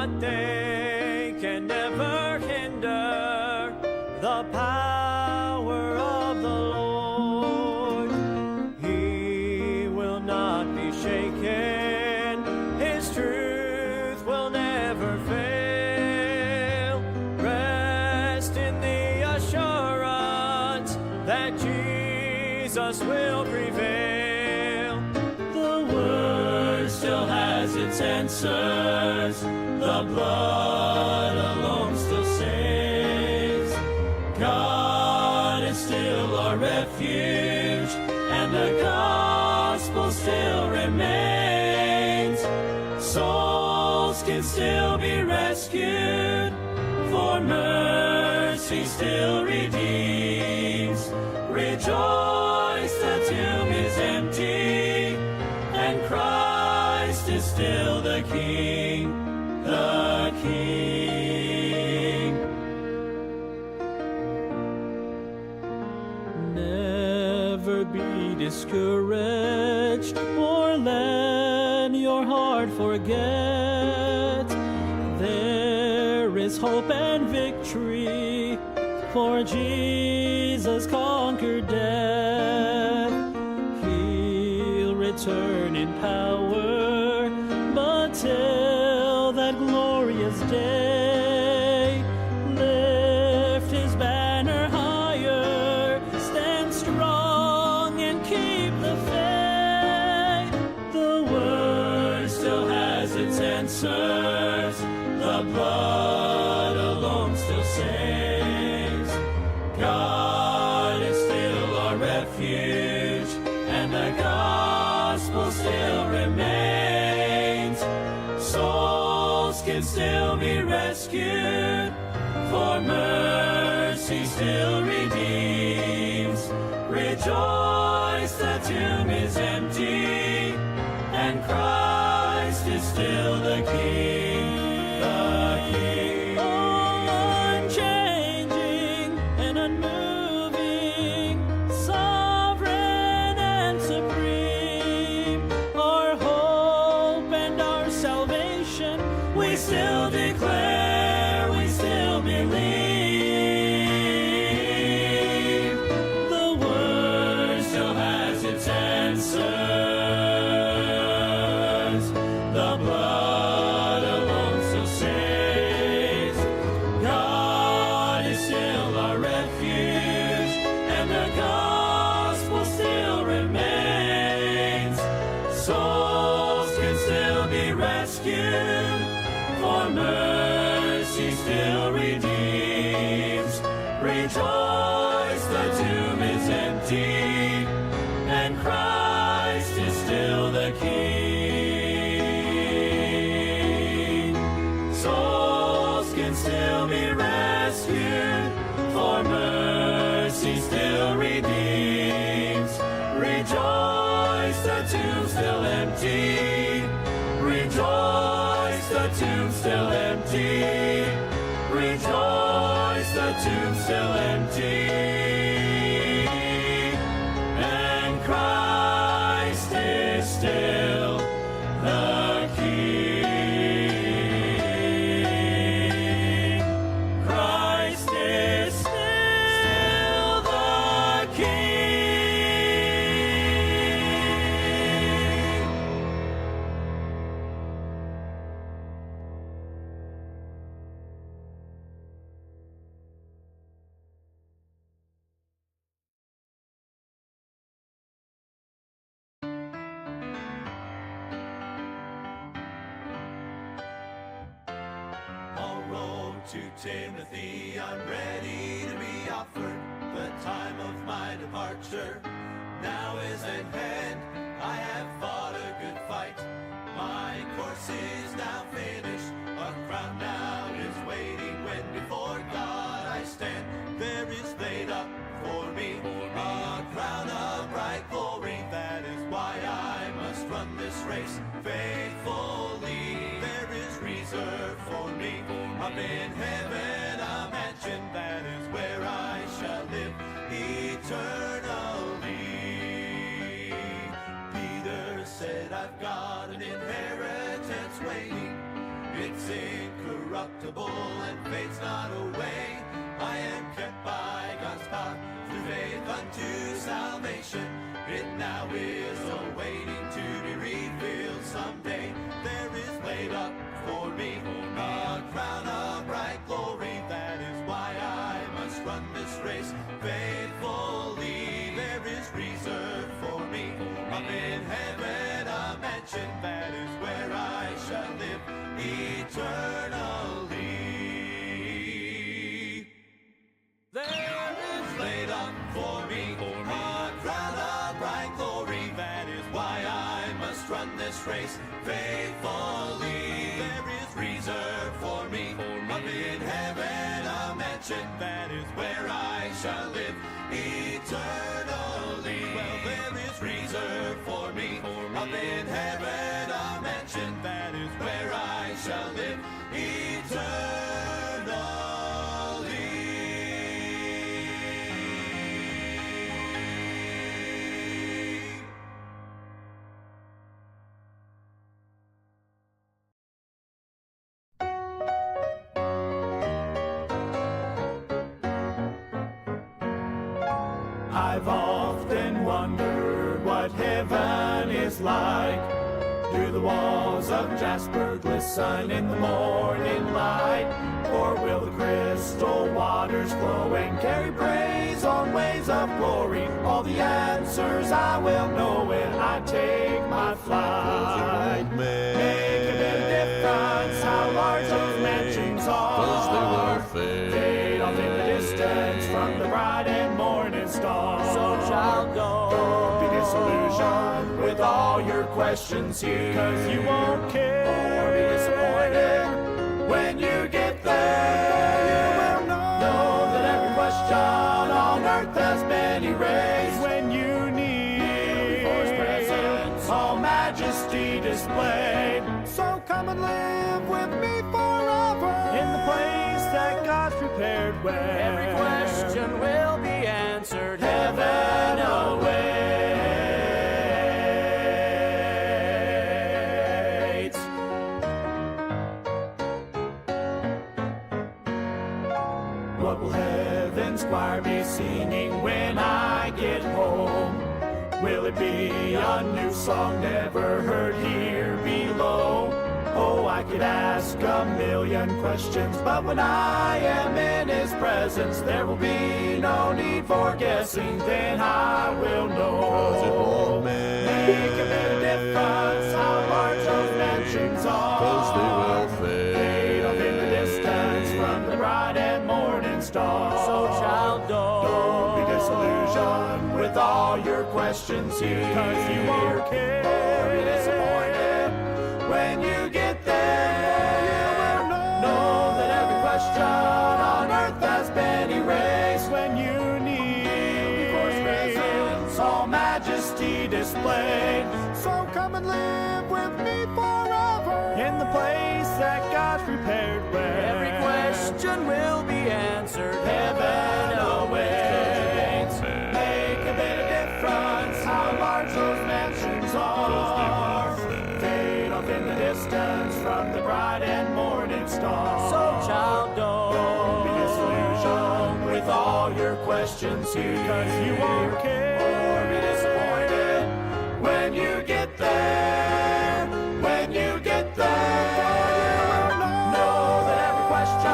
but they can never hinder the power of the Lord. He will not be shaken, His truth will never fail. Rest in the assurance that Jesus will prevail. The Word still has its answers, the blood alone still saves. God is still our refuge, and the gospel still remains. Souls can still be rescued, for mercy still redeems. Rejoice, the tomb is empty, and Christ is still the King, the King. Never be discouraged, or let your heart forget. There is hope and victory, for Jesus conquered death. He'll return in power, but till that glorious day, lift His banner higher, stand strong and keep the faith. The Word still has its answers, the blood alone still saves. God is still our refuge, and the gospel still remains. Souls can still be rescued, for mercy still redeems. Rejoice, the tomb is empty, and Christ is still the King, the King. Oh, unchanging and unmoving, sovereign and supreme, our hope and our salvation, we still declare, we still believe. The Word still has its answers, the blood alone still saves. God is still our refuge, and the gospel still remains. Souls can still be rescued, for mercy still redeems. Rejoice, the tomb is empty, and Christ is still the King. Souls can still be rescued, for mercy still redeems. Rejoice, the tomb still empty. Rejoice, the tomb still empty. Rejoice, the tomb still empty. And Christ is still the King. Christ is still the King. Paul wrote to Timothy, I'm ready to be offered. The time of my departure now is at hand. I have fought a good fight. My course is now finished. A crown now is waiting when before God I stand. There is laid up for me a crown of bright glory. That is why I must run this race faithfully. There is reserved for me up in heaven a mansion. That is where I shall live eternally. Peter said, I've got an inheritance waiting It's incorruptible and fades not away. I am kept by God's power through faith unto salvation. It now is awaiting to be revealed someday. There is laid up for me a crown of bright glory. That is why I must run this race faithfully. There is reserved for me up in heaven a mansion. That is where I shall live eternally. There is laid up for me a crown of bright glory. That is why I must run this race faithfully. There is reserved for me up in heaven a mansion. That is where I shall live eternally. Well, there is reserved for me up in heaven a mansion. That is where I shall live eternally. I've often wondered what heaven is like. Do the walls of jasper glisten in the morning light? Or will the crystal waters flow and carry praise on waves of glory? All the answers I will know when I take my flight. Make a bit of difference how large those mansions are. Fade off in the distance from the bright and morning star. So child, don't be disillusioned with all your questions here, 'cause you won't care or be disappointed when you get there. You will know that every question on earth has been erased when you need before His presence all majesty displayed. So come and live with me forever in the place that God's prepared, where every question will be answered. Heaven awaits. What will heaven's choir be singing when I get home? Will it be a new song never heard here below? Oh, I could ask a million questions, but when I am in His presence, there will be no need for guessing. Then I will know. Make a bit of difference how large those mansions are. 'Cause they will fade off in the distance from the bright and morning star. So child, don't be disillusioned with all your questions here, 'cause you won't care or be disappointed when you get there. You will know that every question on earth has been erased when you need before His presence all majesty displayed. So come and live with me forever in the place that God's prepared, where every question will be answered. Heaven awaits. Make a bit of difference how large those mansions are. Fade off in the distance from the bright and morning star. So child, don't be disillusioned with all your questions here, 'cause you won't care or be disappointed when you get there. When you get there, know that every question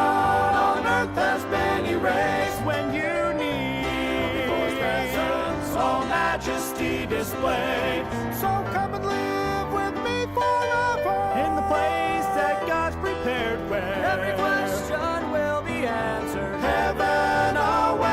on earth has been erased when you need before His presence all majesty displayed. So come and live with me forever in the place that God's prepared, where every question will be answered. Heaven awaits.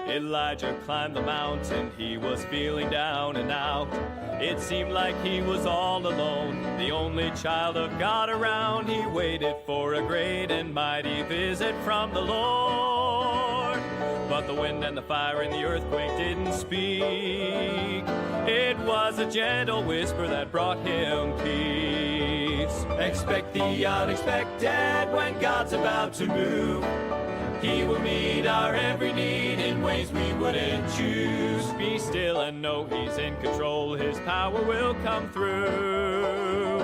Elijah climbed the mountain, he was feeling down and out. It seemed like he was all alone, the only child of God around. He waited for a great and mighty visit from the Lord. but the wind and the fire and the earthquake didn't speak. It was a gentle whisper that brought him peace. Expect the unexpected when God's about to move. He will meet our every need in ways we wouldn't choose. Be still and know He's in control. His power will come through.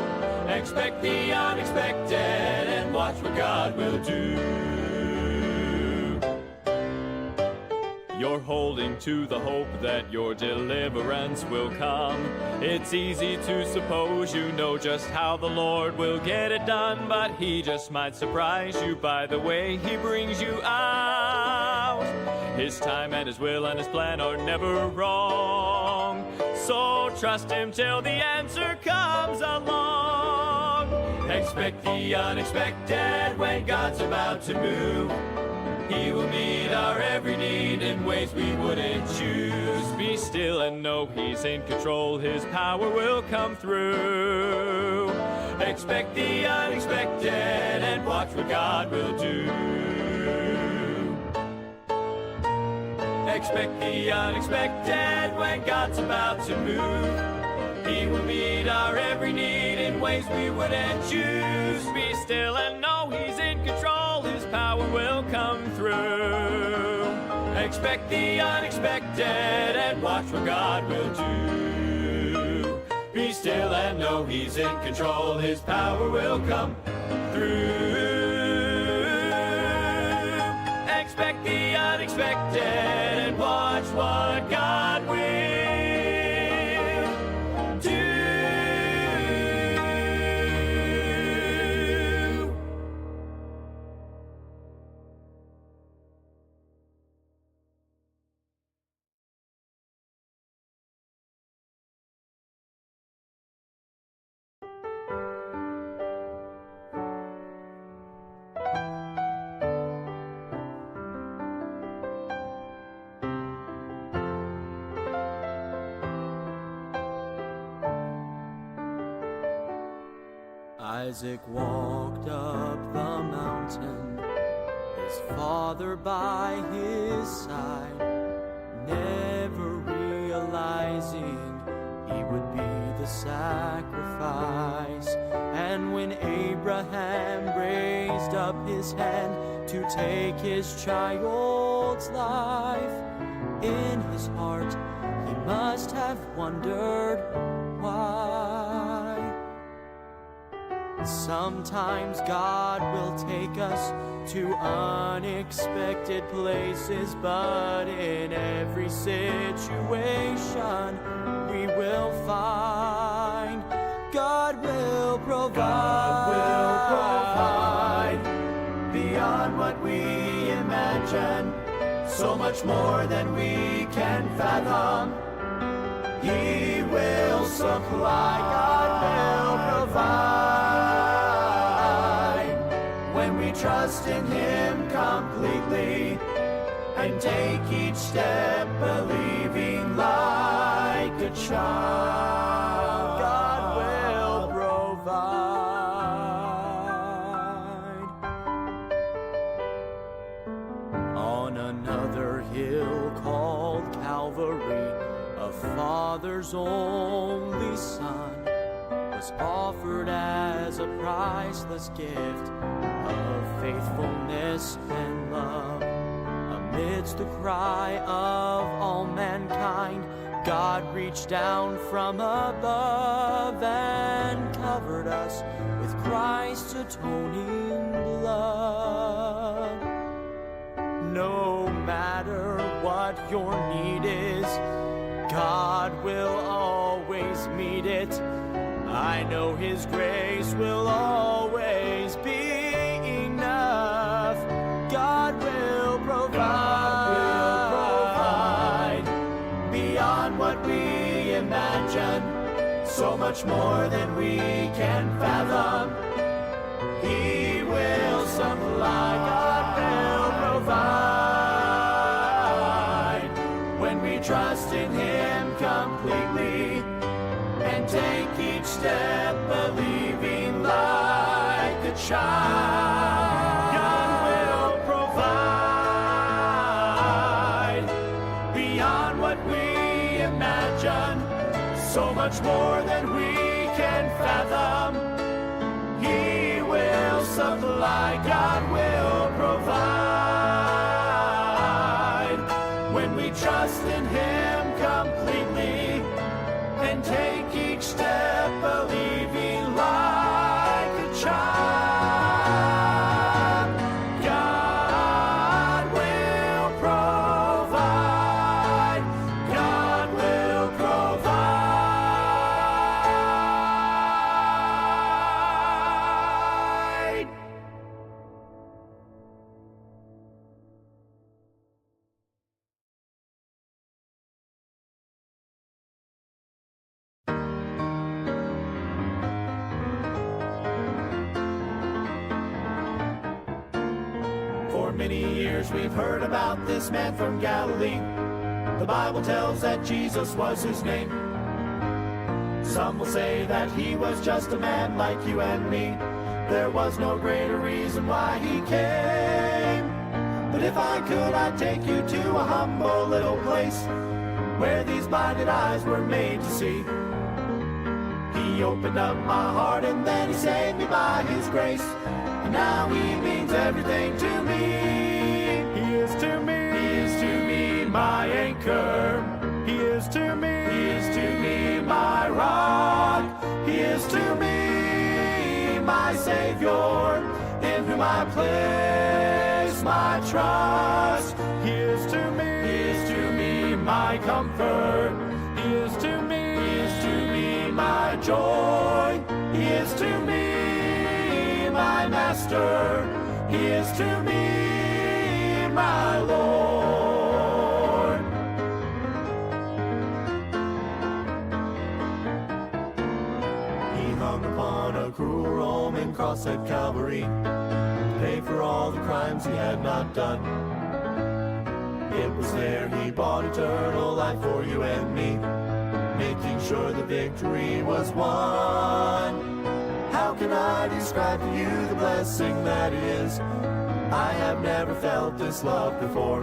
Expect the unexpected and watch what God will do. You're holding to the hope that your deliverance will come. It's easy to suppose you know just how the Lord will get it done, but He just might surprise you by the way He brings you out. His time and His will and His plan are never wrong, so trust Him till the answer comes along. Expect the unexpected when God's about to move. He will meet our every need in ways we wouldn't choose. Be still and know He's in control. His power will come through. Expect the unexpected and watch what God will do. Expect the unexpected when God's about to move. He will meet our every need in ways we wouldn't choose. Be still and know He's in control. His power will come through. Expect the unexpected and watch what God will do. Be still and know He's in control. His power will come through. Expect the unexpected and watch what God will do. Isaac walked up the mountain, his father by his side, never realizing he would be the sacrifice. And when Abraham raised up his hand to take his child's life, in his heart he must have wondered why. Sometimes God will take us to unexpected places, but in every situation we will find God will provide. God will provide beyond what we imagine, so much more than we can fathom. He will supply, God will provide, when we trust in Him completely and take each step believing like a child. God will provide. On another hill called Calvary, a father's only son was offered as a priceless gift of faithfulness and love. Amidst the cry of all mankind, God reached down from above and covered us with Christ's atoning blood. No matter what your need is, God will always meet it. I know His grace will always be enough. God will provide beyond what we imagine, so much more than we can fathom. He will supply, God will provide, when we trust in Him completely and take each step believing like a child. God will provide. so much more than we can fathom. He will supply, God will provide. When we trust in Him completely and take each step believing like a child, God will provide. God will provide. For many years we've heard about this man from Galilee. The Bible tells that Jesus was his name. Some will say that he was just a man like you and me. There was no greater reason why he came. But if I could, I'd take you to a humble little place where these blinded eyes were made to see. He opened up my heart and then he saved me by his grace. And now he means everything to me. He is to me my anchor. He is to me my rock. He is to me my Savior, in whom I place my trust. He is to me my comfort. He is to me my joy. He is to me my master. He is to me my Lord. He hung upon a cruel Roman cross at Calvary to pay for all the crimes he had not done. It was there he bought eternal life for you and me, making sure the victory was won. How can I describe to you the blessing that is? I have never felt this love before.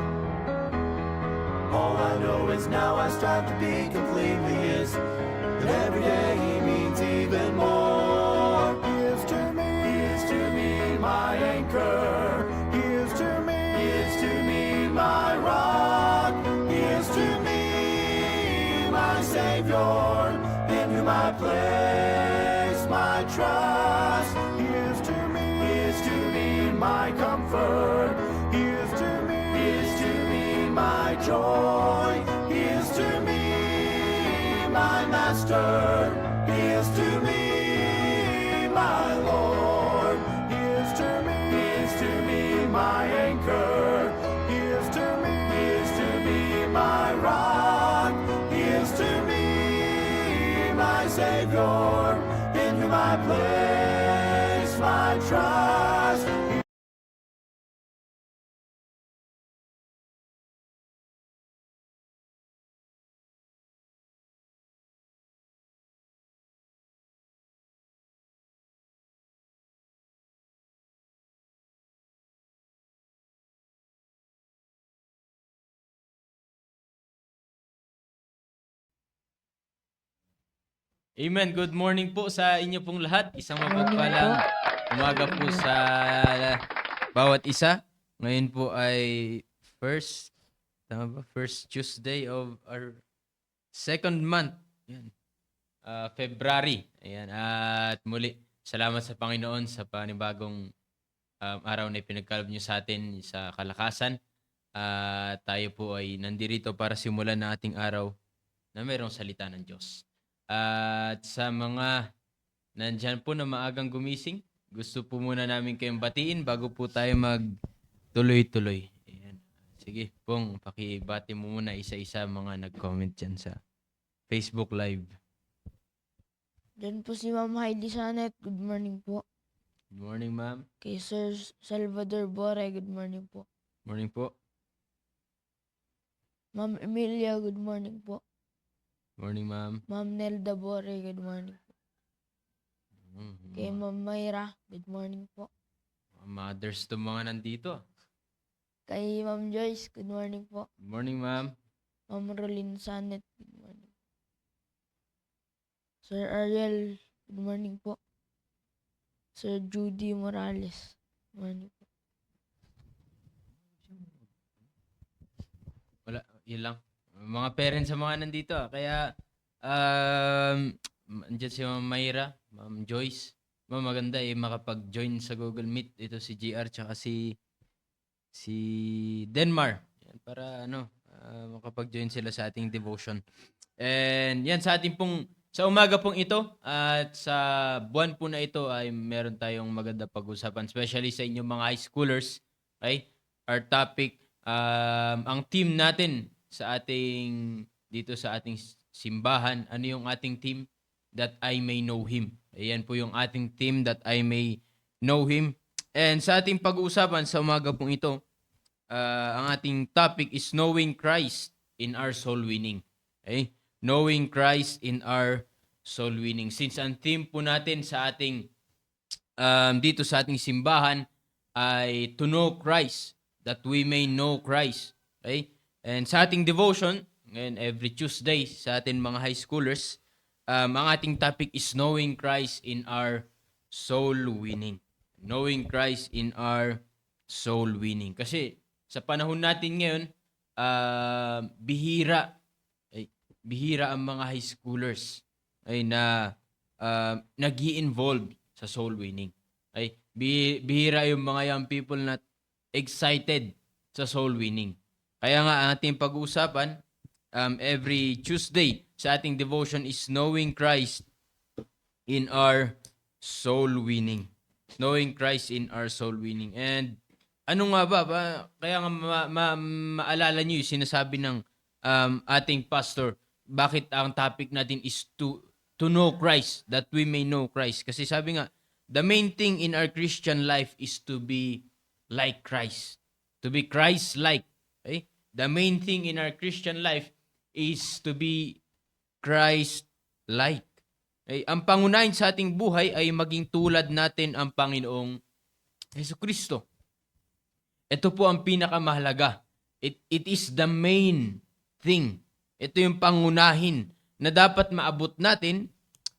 All I know is now I strive to be completely his, and every day he means even more. He is to me my anchor. He is to me my rock. He is to me my Savior, in whom I place my trust. He is to me my comfort. He is to me my joy. He is to me my master. He is to me my Lord. He is to me my anchor. He is to me my rock. He is to me my Savior, in whom I place my trust. Amen. Good morning po sa inyo pong lahat. Isang mapagpalang umaga po sa bawat isa. Ngayon po ay first Tuesday of our second month. Yan. February. Ayan. At muli, salamat sa Panginoon sa panibagong araw na ipinagkaloob niyo sa atin sa kalakasan. Tayo po ay nandirito para simulan na ating araw na mayroong salita ng Diyos. At sa mga nandyan po na maagang gumising, gusto po muna namin kayong batiin bago po tayo magtuloy-tuloy. Ayan. Sige, Pong, pakibati mo muna isa-isa mga nag-comment dyan sa Facebook Live. Diyan po si Ma'am Heidi Sanet. Good morning po. Good morning, ma'am. Kay Sir Salvador Bore. Good morning po. Morning po. Ma'am Emilia. Good morning po. Morning, ma'am. Ma'am Nelda Bore. Good morning po. Kay Ma'am Mayra. Good morning po. Mothers to mga nandito. Kay Ma'am Joyce. Good morning po. Good morning, ma'am. Ma'am Rolyn Sanet. Good morning. Sir Ariel, good morning po. Sir Judy Morales, good morning po. Wala, yun lang. Mga parents sa mga nandito. Kaya, andyan si Ma'am Mayra, Ma'am Joyce. Ma'am, maganda makapag-join sa Google Meet. Ito si GR tsaka si Denmar. Yan, para makapag-join sila sa ating devotion. And yan, sa umaga pong ito at sa buwan po na ito ay meron tayong maganda pag-usapan, especially sa inyong mga high schoolers. Okay? Our topic, ang team natin dito sa ating simbahan, ano yung ating team? That I may know Him. Ayan po yung ating team, that I may know Him. And sa ating pag-uusapan sa umaga pong ito, ang ating topic is knowing Christ in our soul winning. Okay? Knowing Christ in our soul winning. Since ang theme po natin sa ating dito sa ating simbahan ay to know Christ, that we may know Christ. Okay? And sa ating devotion, ngayon every Tuesday sa ating mga high schoolers, ang ating topic is knowing Christ in our soul winning. Knowing Christ in our soul winning. Kasi sa panahon natin ngayon, bihira ang mga high schoolers na nag-i-involve sa soul winning. Bihira yung mga young people na excited sa soul winning. Kaya nga ang ating pag-uusapan every Tuesday sa ating devotion is knowing Christ in our soul winning. Knowing Christ in our soul winning. And ano nga ba? Kaya nga maalala niyo yung sinasabi ng ating pastor, bakit ang topic natin is to know Christ, that we may know Christ. Kasi sabi nga, the main thing in our Christian life is to be like Christ. To be Christ-like. Okay? The main thing in our Christian life is to be Christ-like. Okay? Ang pangunahin sa ating buhay ay maging tulad natin ang Panginoong Jesucristo. Ito po ang pinakamahalaga. It is the main thing. Ito yung pangunahin na dapat maabot natin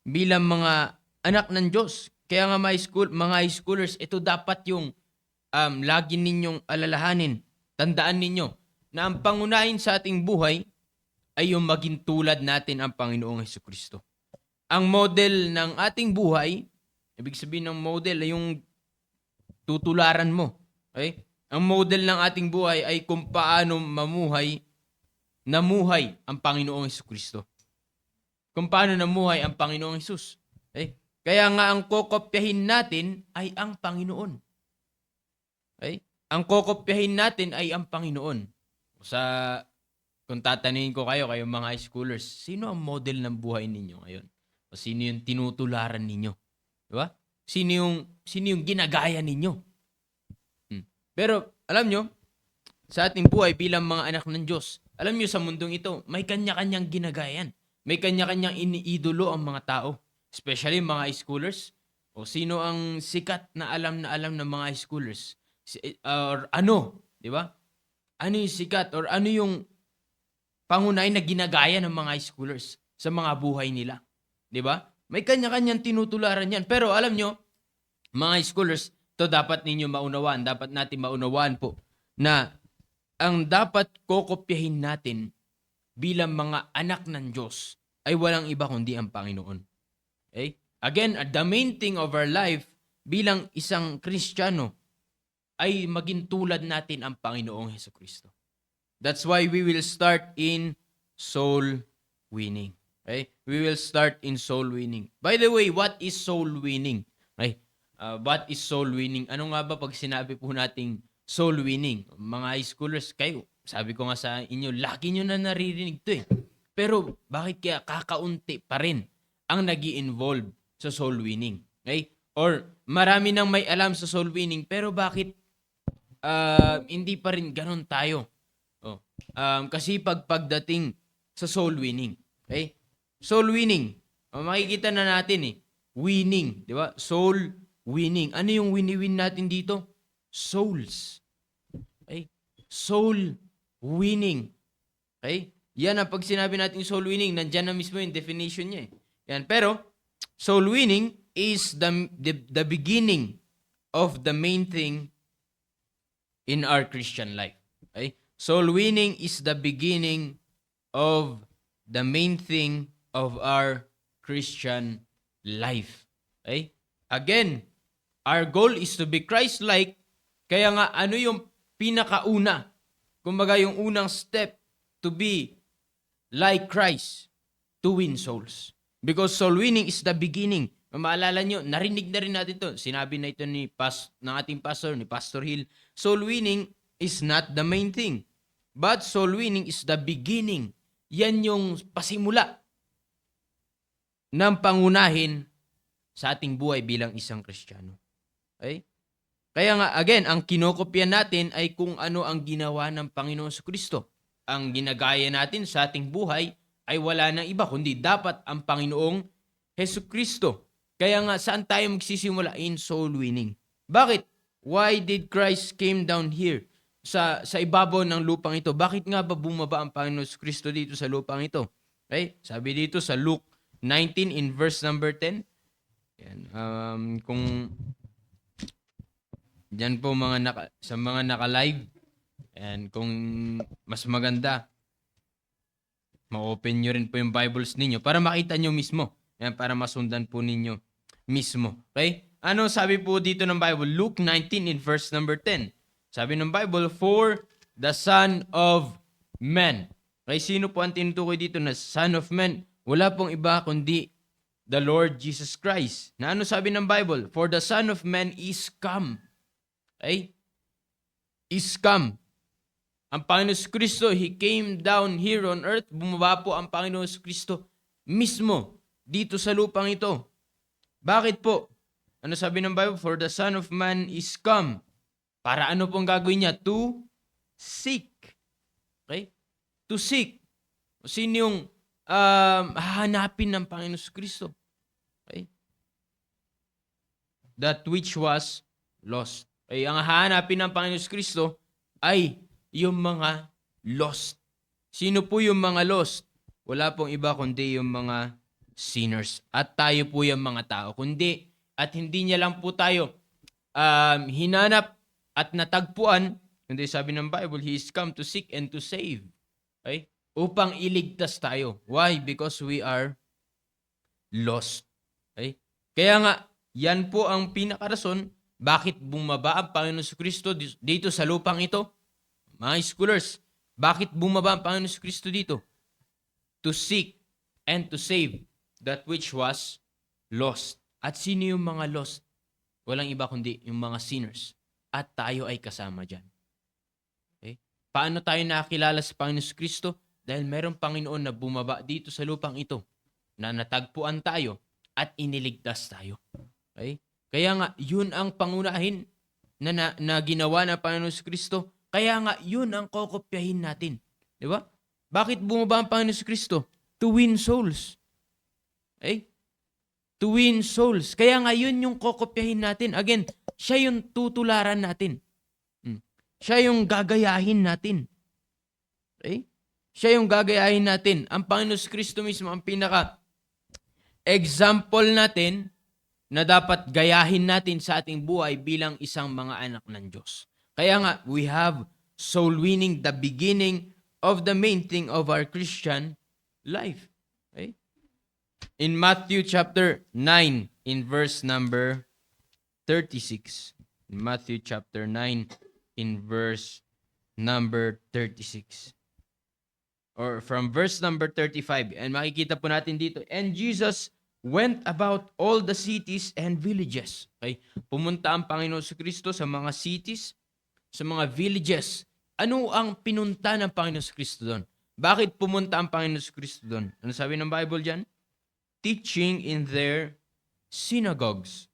bilang mga anak ng Diyos. Kaya nga mga high schoolers, ito dapat yung lagi ninyong alalahanin. Tandaan ninyo na ang pangunahin sa ating buhay ay yung maging tulad natin ang Panginoong Jesucristo. Ang model ng ating buhay, ibig sabihin ng model ay yung tutularan mo. Okay? Ang model ng ating buhay ay kung paano namuhay ang Panginoong Jesucristo. Kung paano namuhay ang Panginoong Jesus. Okay? Kaya nga ang kokopyahin natin ay ang Panginoon. Okay? Ang kokopyahin natin ay ang Panginoon. Kung tatanungin ko kayo mga high schoolers, sino ang model ng buhay ninyo ngayon? O sino yung tinutularan ninyo? Diba? Sino yung ginagaya ninyo? Pero, alam nyo, sa ating buhay bilang mga anak ng Diyos, alam nyo sa mundong ito, may kanya-kanyang ginagayan. May kanya-kanyang iniidolo ang mga tao. Especially mga high schoolers. O sino ang sikat na alam ng mga high schoolers? Or ano? Diba? Ano yung sikat? Or ano yung pangunay na ginagaya ng mga high schoolers sa mga buhay nila? Diba? May kanya-kanyang tinutularan yan. Pero alam nyo, mga high schoolers, to dapat ninyo maunawaan, dapat natin maunawaan po na ang dapat kokopyahin natin bilang mga anak ng Diyos ay walang iba kundi ang Panginoon. Okay? Again, the main thing of our life bilang isang Kristiyano ay maging tulad natin ang Panginoong Jesucristo. That's why we will start in soul winning. Okay? We will start in soul winning. By the way, what is soul winning? Okay? What is soul winning? Ano nga ba pag sinabi po nating soul winning? Mga high schoolers, kayo, sabi ko nga sa inyo, laki nyo na naririnig to eh. Pero bakit kaya kakaunti pa rin ang nag-i-involve sa soul winning? Okay? Or marami nang may alam sa soul winning, pero bakit hindi pa rin ganun tayo? Kasi pagdating sa soul winning. Okay? Soul winning. Makikita na natin eh. Winning. Di ba? Soul winning. Ano yung win-win natin dito? Souls. Okay? Soul winning. Okay? Yan ang pag sinabi natin soul winning, nandyan na mismo yung definition niya eh. Yan. Pero, soul winning is the beginning of the main thing in our Christian life. Okay? Soul winning is the beginning of the main thing of our Christian life. Okay? Again, our goal is to be Christ-like. Kaya nga, ano yung pinakauna? Kumbaga, yung unang step to be like Christ, to win souls. Because soul winning is the beginning. Maalala nyo, narinig na rin natin to. Sinabi na ito ng ating pastor, ni Pastor Hill. Soul winning is not the main thing. But soul winning is the beginning. Yan yung pasimula ng pangunahin sa ating buhay bilang isang Kristiyano. Okay? Kaya nga, again, ang kinokopya natin ay kung ano ang ginawa ng Panginoon Kristo. Ang ginagaya natin sa ating buhay ay wala nang iba, kundi dapat ang Panginoong Jesucristo. Kaya nga, saan tayo magsisimula? In soul winning. Bakit? Why did Christ came down here sa ibabaw ng lupang ito? Bakit nga ba bumaba ang Panginoon Kristo dito sa lupang ito? Okay? Sabi dito sa Luke 19 in verse number 10. Yan. Kung diyan po sa mga naka-live, and kung mas maganda, ma-open nyo rin po yung Bibles ninyo para makita nyo mismo. Yan, para masundan po ninyo mismo. Okay? Ano sabi po dito ng Bible? Luke 19 in verse number 10. Sabi ng Bible, for the Son of Man. Okay, sino po ang tinutukoy dito na Son of Man? Wala pong iba kundi the Lord Jesus Christ. Na ano sabi ng Bible? For the Son of Man is come. Okay? Is come. Ang Panginoon Kristo, He came down here on earth. Bumaba po ang Panginoon Kristo mismo dito sa lupang ito. Bakit po? Ano sabi ng Bible? For the Son of Man is come. Para ano pong gagawin niya? To seek. Okay? To seek. Sino yung hahanapin ng Panginoon Kristo? Okay? That which was lost. Okay? Ang hahanapin ng Panginoon Kristo ay yung mga lost. Sino po yung mga lost? Wala pong iba kundi yung mga sinners. At tayo po yung mga tao. At hindi niya lang po tayo hinanap at natagpuan, kundi sabi ng Bible, He is come to seek and to save. Okay? Upang iligtas tayo. Why? Because we are lost. Okay? Kaya nga, yan po ang pinakarason bakit bumaba ang Panginoon Kristo dito sa lupang ito. Mga scholars, bakit bumaba ang Panginoon Kristo dito? To seek and to save that which was lost. At sino yung mga lost? Walang iba kundi yung mga sinners. At tayo ay kasama dyan. Okay? Paano tayo nakakilala sa Panginoon Kristo? Dahil mayroong Panginoon na bumaba dito sa lupang ito na natagpuan tayo at iniligtas tayo. Okay? Kaya nga, yun ang pangunahin na ginawa ng Panginoon Kristo. Kaya nga, yun ang kokopyahin natin. Di ba? Bakit bumaba ang Panginoon Kristo? To win souls. Okay? To win souls. Kaya nga, yun yung kokopyahin natin. Again, siya yung tutularan natin. Siya yung gagayahin natin. Okay? Siya yung gagayahin natin. Ang Panginoon Kristo mismo ang pinaka-example natin na dapat gayahin natin sa ating buhay bilang isang mga anak ng Diyos. Kaya nga, we have soul winning, the beginning of the main thing of our Christian life. Okay? In Matthew chapter 9, in verse number 36. In Matthew chapter 9, in verse number 36. Or from verse number 35. And makikita po natin dito, and Jesus went about all the cities and villages. Okay? Pumunta ang Panginoon Kristo sa mga cities, sa mga villages. Ano ang pinunta ng Panginoon Kristo doon? Bakit pumunta ang Panginoon Kristo doon? Ano sabi ng Bible dyan? Teaching in their synagogues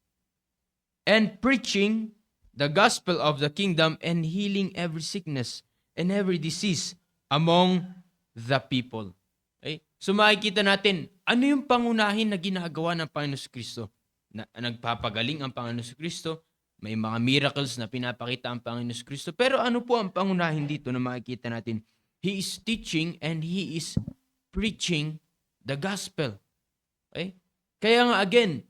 and preaching the gospel of the kingdom and healing every sickness and every disease among the people. Okay? So makikita natin, ano yung pangunahin na ginagawa ng Panginoon Kristo? Nagpapagaling ang Panginoon Kristo, may mga miracles na pinapakita ang Panginoon Kristo. Pero ano po ang pangunahin dito na makikita natin? He is teaching and He is preaching the gospel. Okay? Kaya nga again,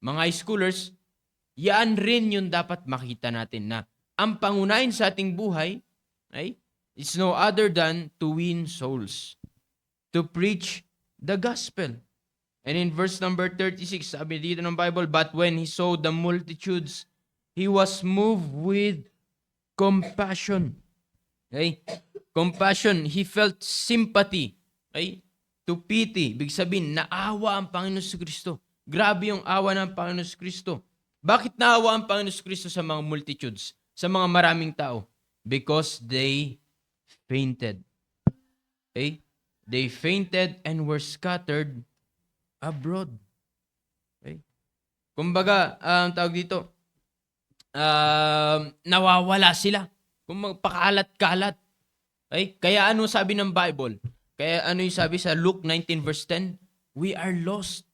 mga high schoolers, yan rin yung dapat makita natin na ang pangunahin sa ating buhay ay is no other than to win souls, to preach the gospel. And in verse number 36, sabi dito ng Bible, but when he saw the multitudes, he was moved with compassion. Okay? Compassion, he felt sympathy. Okay? To pity, ibig sabihin, naawa ang Panginoon Kristo. Grabe yung awa ng Panginoon Kristo. Bakit naawa ang Panginoon Kristo sa mga multitudes, sa mga maraming tao? Because they fainted. Okay? They fainted and were scattered abroad. Okay? Kumbaga, tawag dito, nawawala sila. Kung magpakalat-kalat. Okay? Kaya ano sabi ng Bible? Kaya ano yung sabi sa Luke 19 verse 10? We are lost.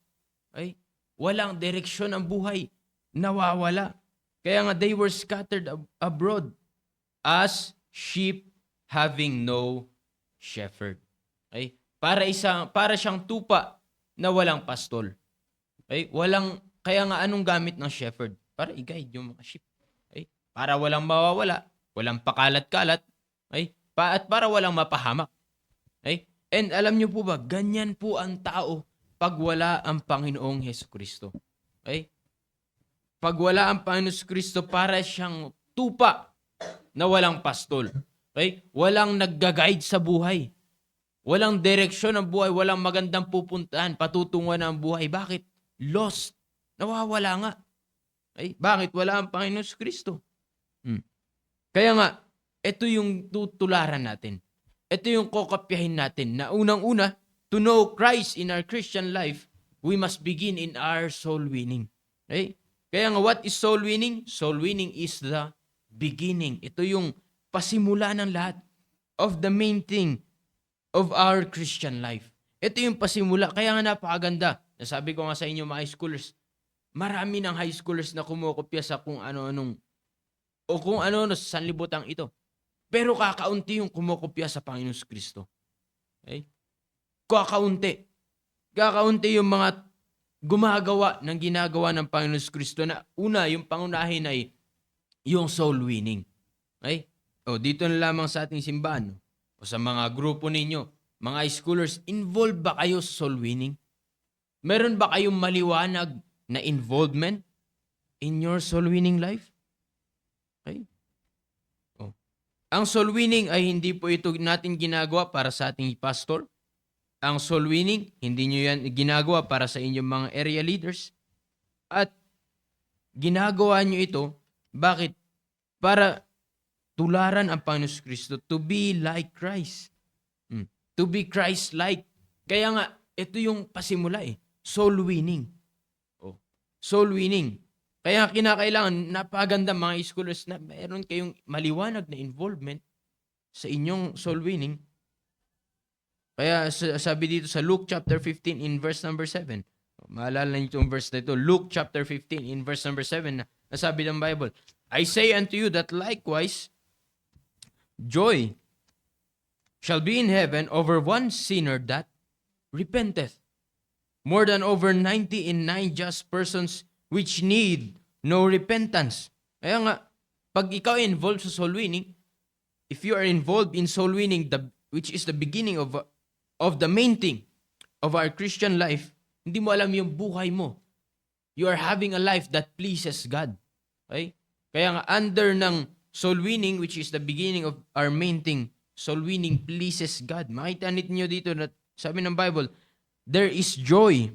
Okay? Walang direksyon ang buhay. Nawawala. Kaya nga they were scattered abroad as sheep having no shepherd. Okay? Para siyang tupa na walang pastol. Okay? Kaya nga anong gamit ng shepherd? Para i-guide yung mga sheep. Okay? Para walang mawawala, walang pakalat-kalat, okay? At para walang mapahamak. Okay? And alam niyo po ba, ganyan po ang tao pag wala ang Panginoong Hesukristo. Okay? Pag wala ang Panginoong Hesukristo, para siyang tupa na walang pastol. Okay? Walang nagga-guide sa buhay. Walang direksyon ang buhay. Walang magandang pupuntahan. Patutunguhan ang buhay. Bakit? Lost. Nawawala nga. Okay? Bakit? Wala ang Panginoong Hesukristo. Kaya nga, ito yung tutularan natin. Ito yung kokopyahin natin na unang-una, to know Christ in our Christian life, we must begin in our soul winning. Okay? Kaya nga, what is soul winning? Soul winning is the beginning. Ito yung pasimula ng lahat of the main thing of our Christian life. Ito yung pasimula. Kaya nga napakaganda. Nasabi ko nga sa inyo mga high schoolers, marami ng high schoolers na kumukopya sa kung ano-anong o kung ano-ano sa sanlibutan ito. Pero kakaunti yung kumukopya sa Panginoon Kristo. Okay? Kakaunti. Kakaunti yung mga gumagawa ng ginagawa ng Panginoon Kristo na una, yung pangunahin ay yung soul winning. Okay? O dito na lamang sa ating simbahan, no? O sa mga grupo ninyo, mga high schoolers, involved ba kayo sa soul winning? Meron ba kayong maliwanag na involvement in your soul winning life? Okay? O. Ang soul winning ay hindi po ito natin ginagawa para sa ating pastor. Ang soul winning, hindi nyo yan ginagawa para sa inyong mga area leaders. At ginagawa nyo ito, bakit? Para tularan ang Panginoon Kristo to be like Christ. To be Christ-like. Kaya nga, ito yung pasimula eh. Soul winning. Oh. Soul winning. Kaya kinakailangan, napaganda mga scholars na mayroon kayong maliwanag na involvement sa inyong soul winning. Kaya sabi dito sa Luke chapter 15 in verse number 7. Maalala niyo itong verse na ito. Luke chapter 15 in verse number 7 na sabi ng Bible, I say unto you that likewise, joy shall be in heaven over one sinner that repenteth, more than over 99 just persons which need no repentance. Kaya nga, pag ikaw involved sa soul winning, if you are involved in soul winning, which is the beginning of the main thing of our Christian life, hindi mo alam yung buhay mo. You are having a life that pleases God. Okay? Kaya nga, under ng soul winning, which is the beginning of our main thing, soul winning pleases God. Makita niyo dito na sabi ng Bible, there is joy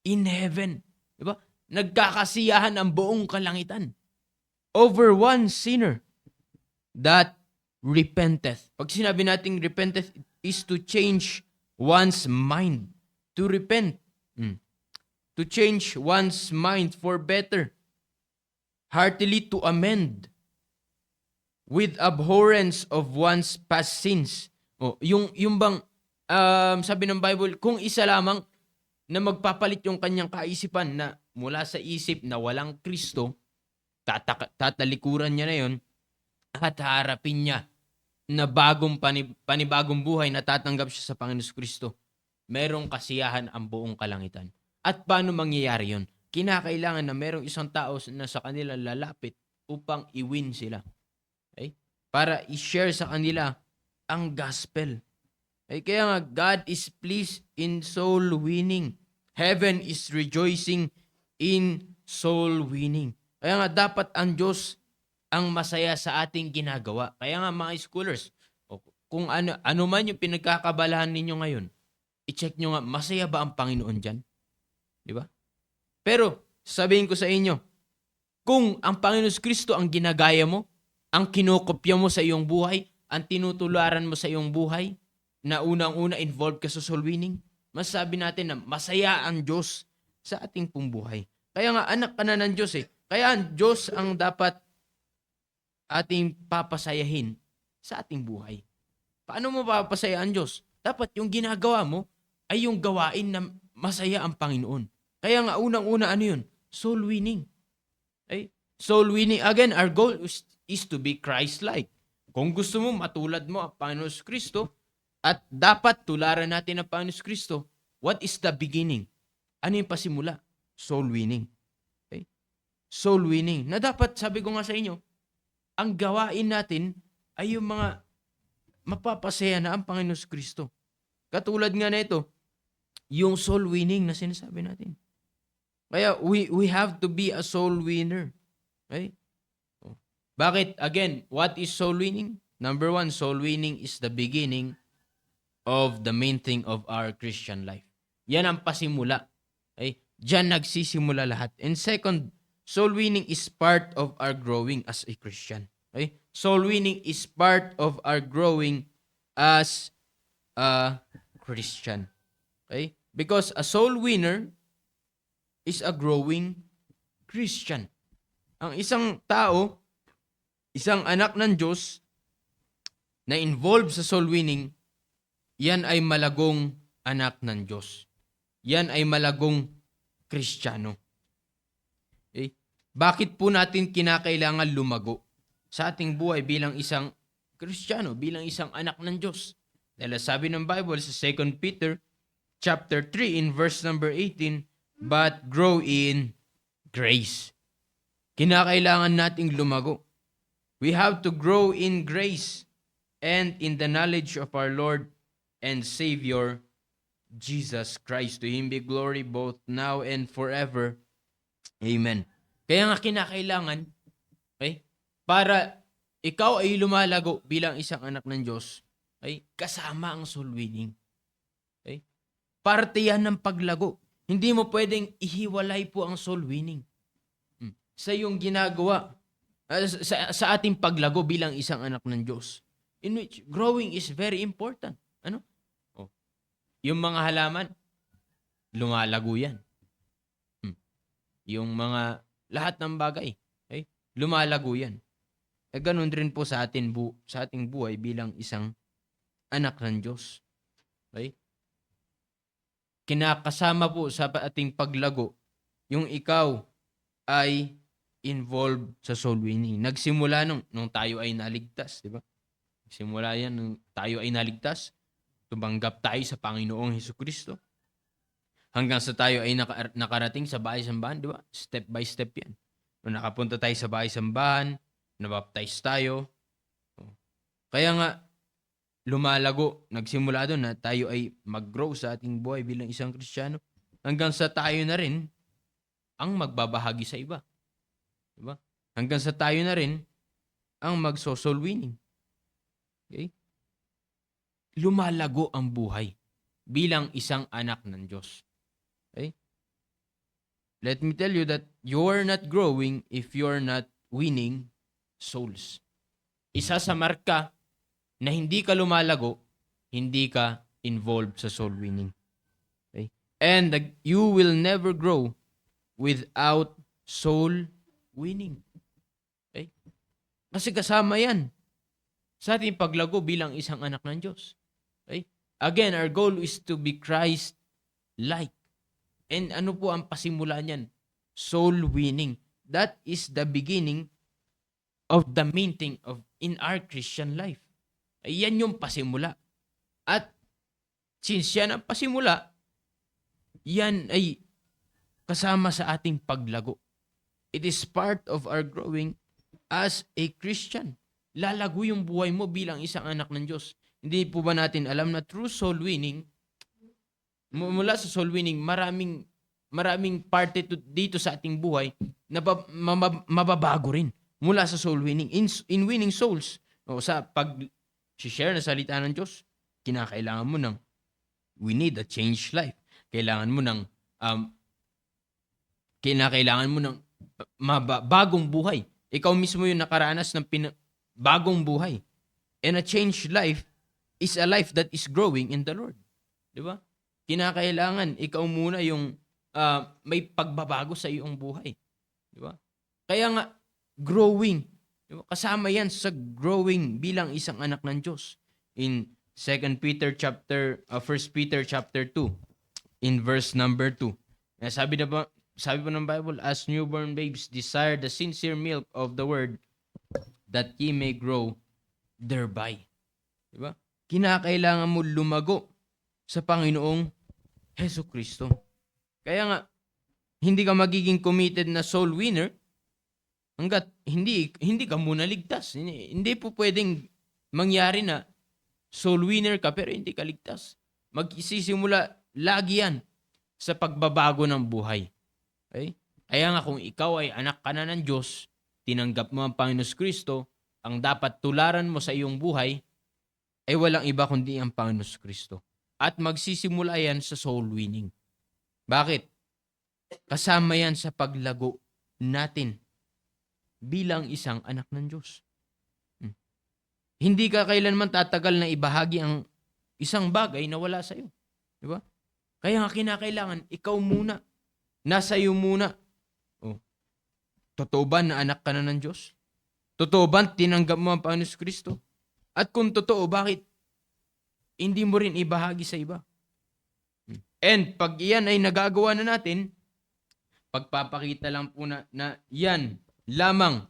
in heaven. Diba? Nagkakasiyahan ang buong kalangitan over one sinner that repenteth. Pag sinabi nating repenteth, is to change one's mind. To repent. To change one's mind for better. Heartily to amend. With abhorrence of one's past sins. O, yung bang, sabi ng Bible, kung isa lamang na magpapalit yung kanyang kaisipan na mula sa isip na walang Kristo, tatalikuran niya na yon at harapin niya na panibagong buhay na tatanggap siya sa Panginoon Kristo. Merong kasiyahan ang buong kalangitan. At paano mangyayari yun? Kinakailangan na merong isang tao na sa kanila lalapit upang i-win sila. Okay? Para i-share sa kanila ang gospel. Okay? Kaya nga, God is pleased in soul winning. Heaven is rejoicing in soul winning. Kaya nga, dapat ang Diyos ang masaya sa ating ginagawa. Kaya nga, mga scholars, kung ano man yung pinagkakabalahan ninyo ngayon, i-check nyo nga, masaya ba ang Panginoon dyan? Di ba? Pero, sabihin ko sa inyo, kung ang Panginoon Kristo ang ginagaya mo, ang kinokopya mo sa iyong buhay, ang tinutularan mo sa iyong buhay, na unang-una involved ka sa soul winning, masasabi natin na masaya ang Diyos sa ating pong buhay. Kaya nga, anak ka na ng Diyos eh. Kaya ang Diyos ang dapat ating papasayahin sa ating buhay. Paano mo papasaya ang Diyos? Dapat yung ginagawa mo ay yung gawain na masaya ang Panginoon. Kaya nga, unang-una, ano yun? Soul winning. Okay? Soul winning. Again, our goal is to be Christ-like. Kung gusto mo, matulad mo ang Panginoon Kristo, at dapat tularan natin ang Panginoon Kristo, what is the beginning? Ano yung pasimula? Soul winning. Okay? Soul winning. Na dapat, sabi ko nga sa inyo, ang gawain natin ay yung mga mapapasaya na ang Panginoon Kristo. Katulad nga na ito, yung soul winning na sinasabi natin. Kaya we have to be a soul winner. Okay? Bakit? Again, what is soul winning? Number one, soul winning is the beginning of the main thing of our Christian life. Yan ang pasimula. Okay? Diyan nagsisimula lahat. And second, soul winning is part of our growing as a Christian. Okay? Soul winning is part of our growing as a Christian. Okay? Because a soul winner is a growing Christian. Ang isang tao, isang anak ng Diyos na involved sa soul winning, yan ay malagong anak ng Diyos. Yan ay malagong Kristiyano. Okay? Bakit po natin kinakailangan lumago sa ating buhay bilang isang Kristiyano, bilang isang anak ng Diyos? Dahil sabi ng Bible sa 2 Peter chapter 3 in verse number 18, but grow in grace. Kinakailangan nating lumago. We have to grow in grace and in the knowledge of our Lord and Savior, Jesus Christ. To Him be glory both now and forever. Amen. Kaya nga kinakailangan, okay, para ikaw ay lumalago bilang isang anak ng Diyos, okay, kasama ang soul winning. Okay? Parte yan ng paglago. Hindi mo pwedeng ihiwalay po ang soul winning sa iyong ginagawa, sa ating paglago bilang isang anak ng Diyos. In which growing is very important. Ano? Yung mga halaman, lumalago yan. Yung mga, lahat ng bagay, okay? Lumalago yan. Ganun rin po sa ating buhay bilang isang anak ng Diyos. Okay? Kinakasama po sa ating paglago yung ikaw ay involved sa soul winning. Nagsimula nung tayo ay naligtas, di ba? Simula yan nung tayo ay naligtas, tumanggap tayo sa Panginoong Hesukristo. Hanggang sa tayo ay nakarating sa bahay-sambahan, di ba? Step by step yan. Nung nakapunta tayo sa bahay-sambahan, nabaptize tayo. Kaya nga, lumalago, nagsimula doon na tayo ay mag-grow sa ating buhay bilang isang Kristiyano. Hanggang sa tayo na rin ang magbabahagi sa iba. Diba? Hanggang sa tayo na rin ang mag-soul winning. Okay? Lumalago ang buhay bilang isang anak ng Diyos. Okay? Let me tell you that you're not growing if you're not winning souls. Isa sa marka na hindi ka lumalago, hindi ka involved sa soul winning. Okay? And you will never grow without soul winning. Okay? Kasi kasama yan sa ating paglago bilang isang anak ng Diyos. Okay? Again, our goal is to be Christ-like. And ano po ang pasimula niyan? Soul winning. That is the beginning of the main thing in our Christian life. Yan yung pasimula. At since yan ang pasimula, yan ay kasama sa ating paglago. It is part of our growing as a Christian. Lalago yung buhay mo bilang isang anak ng Diyos. Hindi po ba natin alam na through soul winning, mula sa soul winning, maraming parte dito sa ating buhay na mababago rin mula sa soul winning. In winning souls, sa pag-share na salita ng Diyos, kinakailangan mo we need a changed life. Kailangan mo ng bagong buhay. Ikaw mismo yung nakaranas ng bagong buhay. And a changed life is a life that is growing in the Lord. Di ba? Kinakailangan ikaw muna yung may pagbabago sa iyong buhay. Di ba? Kaya nga, growing. Di ba? Kasama yan sa growing bilang isang anak ng Diyos. In 1 Peter chapter 2, in verse number 2. Sabi po ng Bible, as newborn babes desire the sincere milk of the word that ye may grow thereby. Diba? Kinakailangan mo lumago sa Panginoong Hesus Kristo. Kaya nga, hindi ka magiging committed na soul winner hanggat hindi ka muna ligtas. Hindi po pwedeng mangyari na soul winner ka pero hindi ka ligtas. Magsisimula lagi yan sa pagbabago ng buhay. Okay? Kaya nga kung ikaw ay anak ka na ng Diyos, tinanggap mo ang Panginoon Kristo, ang dapat tularan mo sa iyong buhay ay walang iba kundi ang Panginoon Kristo. At magsisimula yan sa soul winning. Bakit? Kasama yan sa paglago natin bilang isang anak ng Diyos. Hindi ka kailanman tatagal na ibahagi ang isang bagay na wala sa iyo. Di ba? Kaya nga kinakailangan, ikaw muna. Nasa iyo muna. Totoo ba na anak ka na ng Diyos? Totoo ba tinanggap mo ang Panginoon Kristo? At kung totoo, bakit hindi mo rin ibahagi sa iba? And pag iyan ay nagagawa na natin, pagpapakita lang po na yan lamang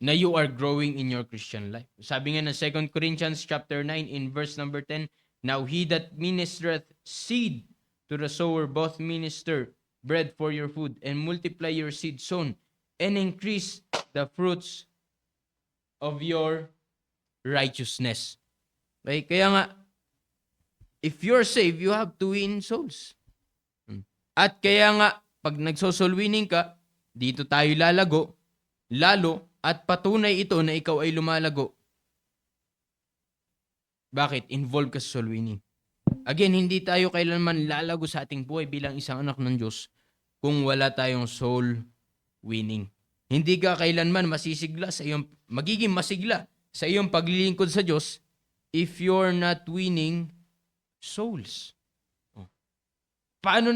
na you are growing in your Christian life. Sabi nga ng 2 Corinthians chapter 9 in verse number 10, now he that ministereth seed to the sower both minister bread for your food and multiply your seed sown and increase the fruits of your righteousness. Okay? Kaya nga, if you're saved, you have to win souls. At kaya nga, pag nagsosoul winning ka, dito tayo lalago, lalo, at patunay ito na ikaw ay lumalago. Bakit? Involved ka sa soul winning. Again, hindi tayo kailanman lalago sa ating buhay bilang isang anak ng Diyos kung wala tayong soul winning. Hindi ka kailanman magiging masigla sa iyong paglilingkod sa Diyos if you're not winning souls. Paano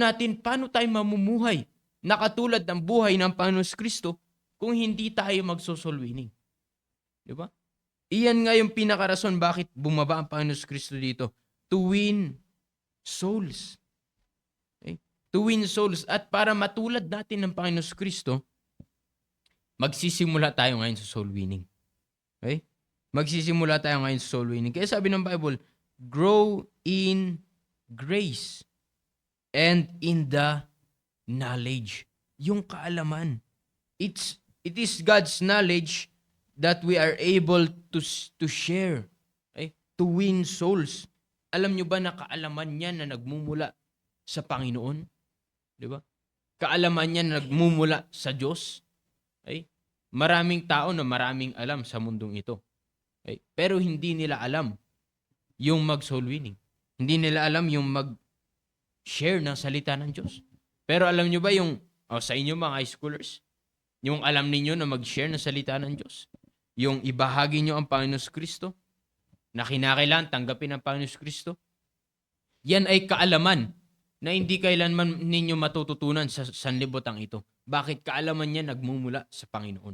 tayo mamumuhay na katulad ng buhay ng Panginoon Kristo kung hindi tayo magso-soul winning? Di ba? Iyan nga yung pinakarason bakit bumaba ang Panginoon Kristo dito. To win souls. Okay? To win souls. At para matulad natin ng Panginoon Kristo, magsisimula tayo ngayon sa soul winning. Okay? Magsisimula tayo ngayon sa soul winning. Kaya sabi ng Bible, grow in grace and in the knowledge. Yung kaalaman. It is God's knowledge that we are able to share. Okay? To win souls. Alam nyo ba na kaalaman niya na nagmumula sa Panginoon? Di ba? Kaalaman niya na nagmumula sa Diyos. Okay? Maraming tao na maraming alam sa mundong ito. Okay? Pero hindi nila alam yung mag-soul winning. Hindi nila alam yung mag-share ng salita ng Diyos. Pero alam nyo ba yung, sa inyo mga high schoolers, yung alam ninyo na mag-share ng salita ng Diyos? Yung ibahagi nyo ang Panginoon Kristo? Na kinakailangan tanggapin ang Panginoon Kristo? Yan ay kaalaman na hindi kailanman ninyo matututunan sa sanlibutan ito. Bakit? Kaalaman niya nagmumula sa Panginoon.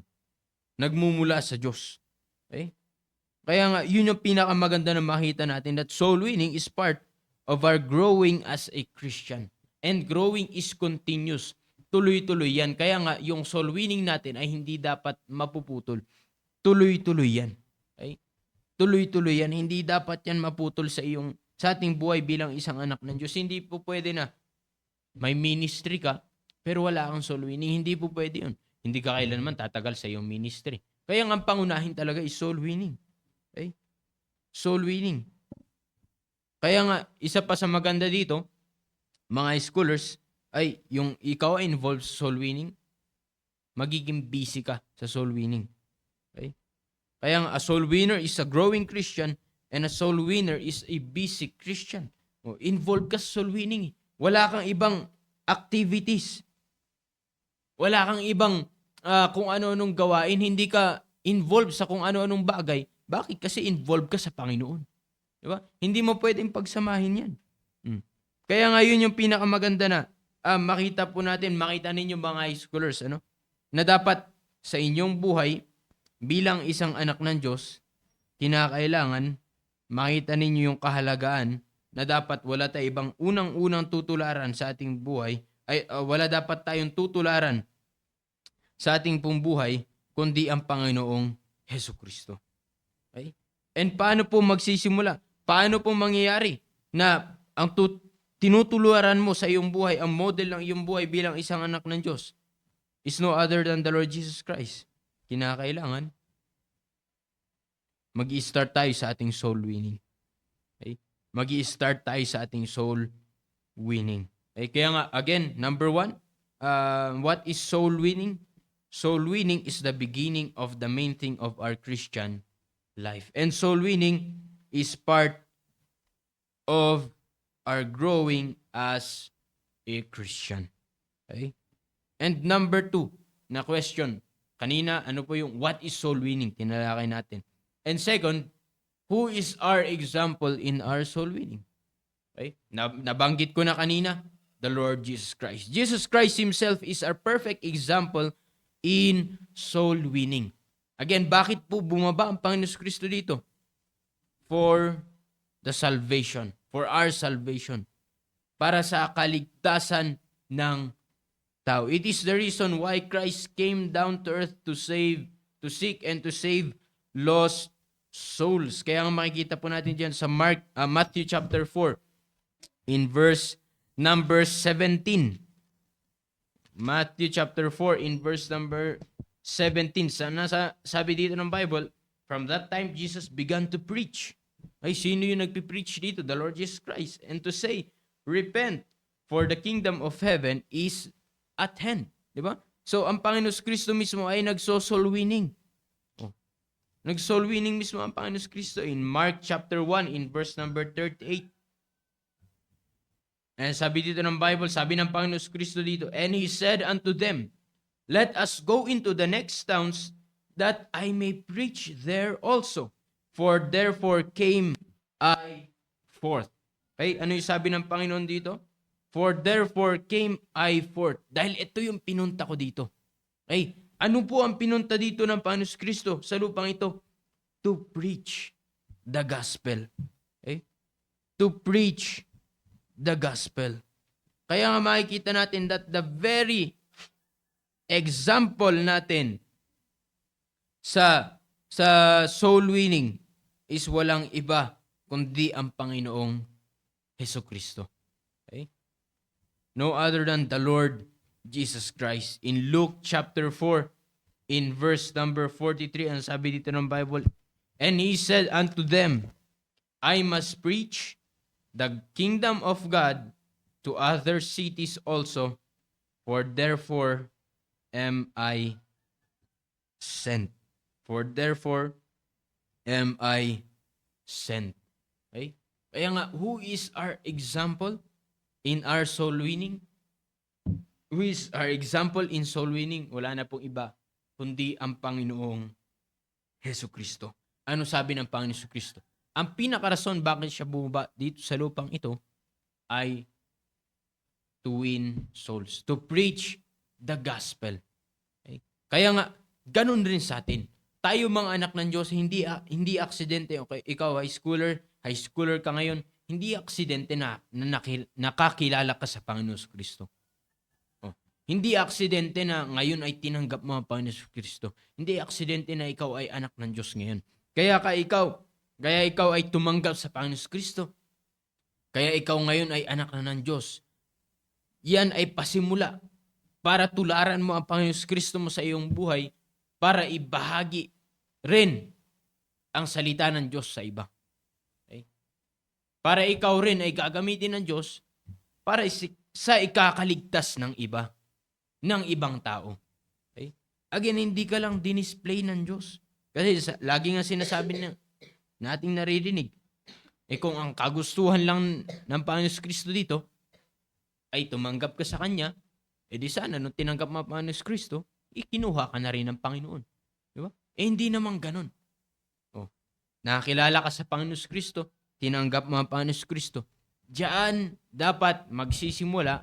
Nagmumula sa Diyos. Okay? Kaya nga, yun yung pinakamaganda na makita natin that soul winning is part of our growing as a Christian. And growing is continuous. Tuloy-tuloy yan. Kaya nga, yung soul winning natin ay hindi dapat mapuputol. Tuloy-tuloy yan. Okay? Tuloy-tuloy yan. Hindi dapat yan maputol sa ating buhay bilang isang anak ng Diyos. Hindi po pwede na may ministry ka, pero wala kang soul winning, hindi po pwede yun. Hindi ka kailanman tatagal sa iyong ministry. Kaya ang pangunahin talaga is soul winning. Okay? Soul winning. Kaya nga, isa pa sa maganda dito, mga schoolers, ay yung ikaw ay involved sa soul winning, magiging busy ka sa soul winning. Okay? Kaya nga, a soul winner is a growing Christian and a soul winner is a busy Christian. O, involved ka sa soul winning. Wala kang ibang activities. Wala kang ibang kung ano-anong gawain. Hindi ka involved sa kung ano-anong bagay. Bakit? Kasi involved ka sa Panginoon. Diba? Hindi mo pwedeng pagsamahin yan. Kaya nga yun yung pinakamaganda na makita ninyo mga high schoolers, na dapat sa inyong buhay bilang isang anak ng Diyos, kinakailangan makita ninyo yung kahalagaan na dapat wala tayong ibang unang-unang tutularan sa ating buhay, wala dapat tayong tutularan sa ating pong buhay, kundi ang Panginoong Hesukristo. Okay? And paano po magsisimula? Paano po mangyayari na ang tinutuluran mo sa iyong buhay, ang model ng iyong buhay bilang isang anak ng Diyos is no other than the Lord Jesus Christ? Kinakailangan mag-i-start tayo sa ating soul winning. Okay? Mag-i-start tayo sa ating soul winning. Okay? Kaya nga, again, number 1, what is soul winning? Soul winning is the beginning of the main thing of our Christian life. And soul winning is part of our growing as a Christian. Okay? And number 2 na question, kanina, ano po yung what is soul winning? Tinalakay natin. And second, who is our example in our soul winning? Okay? Nabanggit ko na kanina, the Lord Jesus Christ. Jesus Christ Himself is our perfect example in soul winning. Again, bakit po bumaba ang Panginoon Kristo dito? For the salvation. For our salvation. Para sa kaligtasan ng tao. It is the reason why Christ came down to earth to seek and to save lost souls. Kaya ang makikita po natin diyan sa Matthew chapter 4 in verse number 17. Matthew chapter 4 in verse number 17. Sabi dito ng Bible, from that time Jesus began to preach. Ay, sino yung nagpipreach dito? The Lord Jesus Christ. And to say, repent, for the kingdom of heaven is at hand. Diba? So, ang Panginoon Kristo mismo ay nagso-soul winning. Nag-soul winning mismo ang Panginoon Kristo in Mark chapter 1 in verse number 38. And sabi dito ng Bible, sabi ng Panginoon Kristo dito, and He said unto them, let us go into the next towns that I may preach there also. For therefore came I forth. Okay, ano yung sabi ng Panginoon dito? For therefore came I forth. Dahil ito yung pinunta ko dito. Okay, ano po ang pinunta dito ng Panginoon Kristo sa lupang ito? To preach the gospel. Okay? To preach the gospel. Kaya nga makikita natin that the very example natin sa soul winning is walang iba kundi ang Panginoong Hesukristo. Okay? No other than the Lord Jesus Christ. In Luke chapter 4, in verse number 43, ang sabi dito ng Bible, and He said unto them, I must preach the kingdom of God to other cities also, for therefore am I sent. For therefore am I sent. Okay? Kaya nga, who is our example in our soul winning? Who is our example in soul winning? Wala na pong iba, kundi ang Panginoong Hesukristo. Ano sabi ng Panginoong Hesukristo? Ang pinakarason bakit siya bumaba dito sa lupang ito ay to win souls, to preach the gospel. Okay? Kaya nga, ganun rin sa atin. Tayo mga anak ng Diyos, hindi aksidente. Okay? Ikaw, high schooler ka ngayon, hindi aksidente na nakakilala ka sa Panginoon Kristo. Oh. Hindi aksidente na ngayon ay tinanggap mo ang Panginoon Kristo. Hindi aksidente na ikaw ay anak ng Diyos ngayon. Kaya ikaw ay tumanggap sa Panginoon Kristo. Kaya ikaw ngayon ay anak na ng Diyos. Yan ay pasimula para tularan mo ang Panginoon Kristo mo sa iyong buhay para ibahagi rin ang salita ng Diyos sa iba. Okay? Para ikaw rin ay gagamitin ng Diyos para sa ikakaligtas ng iba, ng ibang tao. Okay? Again, hindi ka lang dinisplay ng Diyos. Kasi lagi nga sinasabi nating naririnig, kung ang kagustuhan lang ng Panginoon Kristo dito ay tumanggap ka sa Kanya, di sana nung tinanggap mo ang Panginoon Kristo, ikinuha ka na rin ng Panginoon. Di ba? Hindi naman ganun. Nakakilala ka sa Panginoon Kristo, tinanggap mo ang Panginoon Kristo. Diyan dapat magsisimula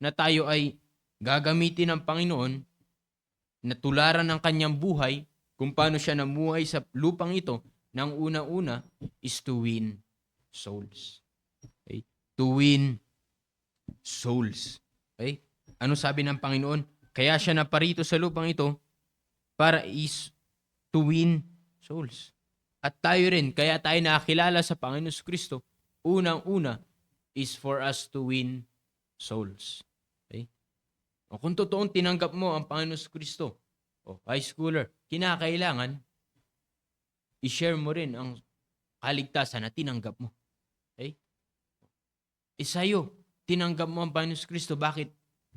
na tayo ay gagamitin ng Panginoon na tularan ng kanyang buhay kung paano siya namuhay sa lupang ito nang una-una is to win souls. Okay? To win souls. Okay? Ano sabi ng Panginoon? Kaya siya naparito sa lupang ito para is to win souls. At tayo rin, kaya tayo nakakilala sa Panginoon Kristo, unang-una is for us to win souls. Okay? O kung totoong tinanggap mo ang Panginoon Kristo, high schooler, kinakailangan i-share mo rin ang kaligtasan na tinanggap mo. Okay? Sa'yo, tinanggap mo ang Panginoon Kristo, bakit?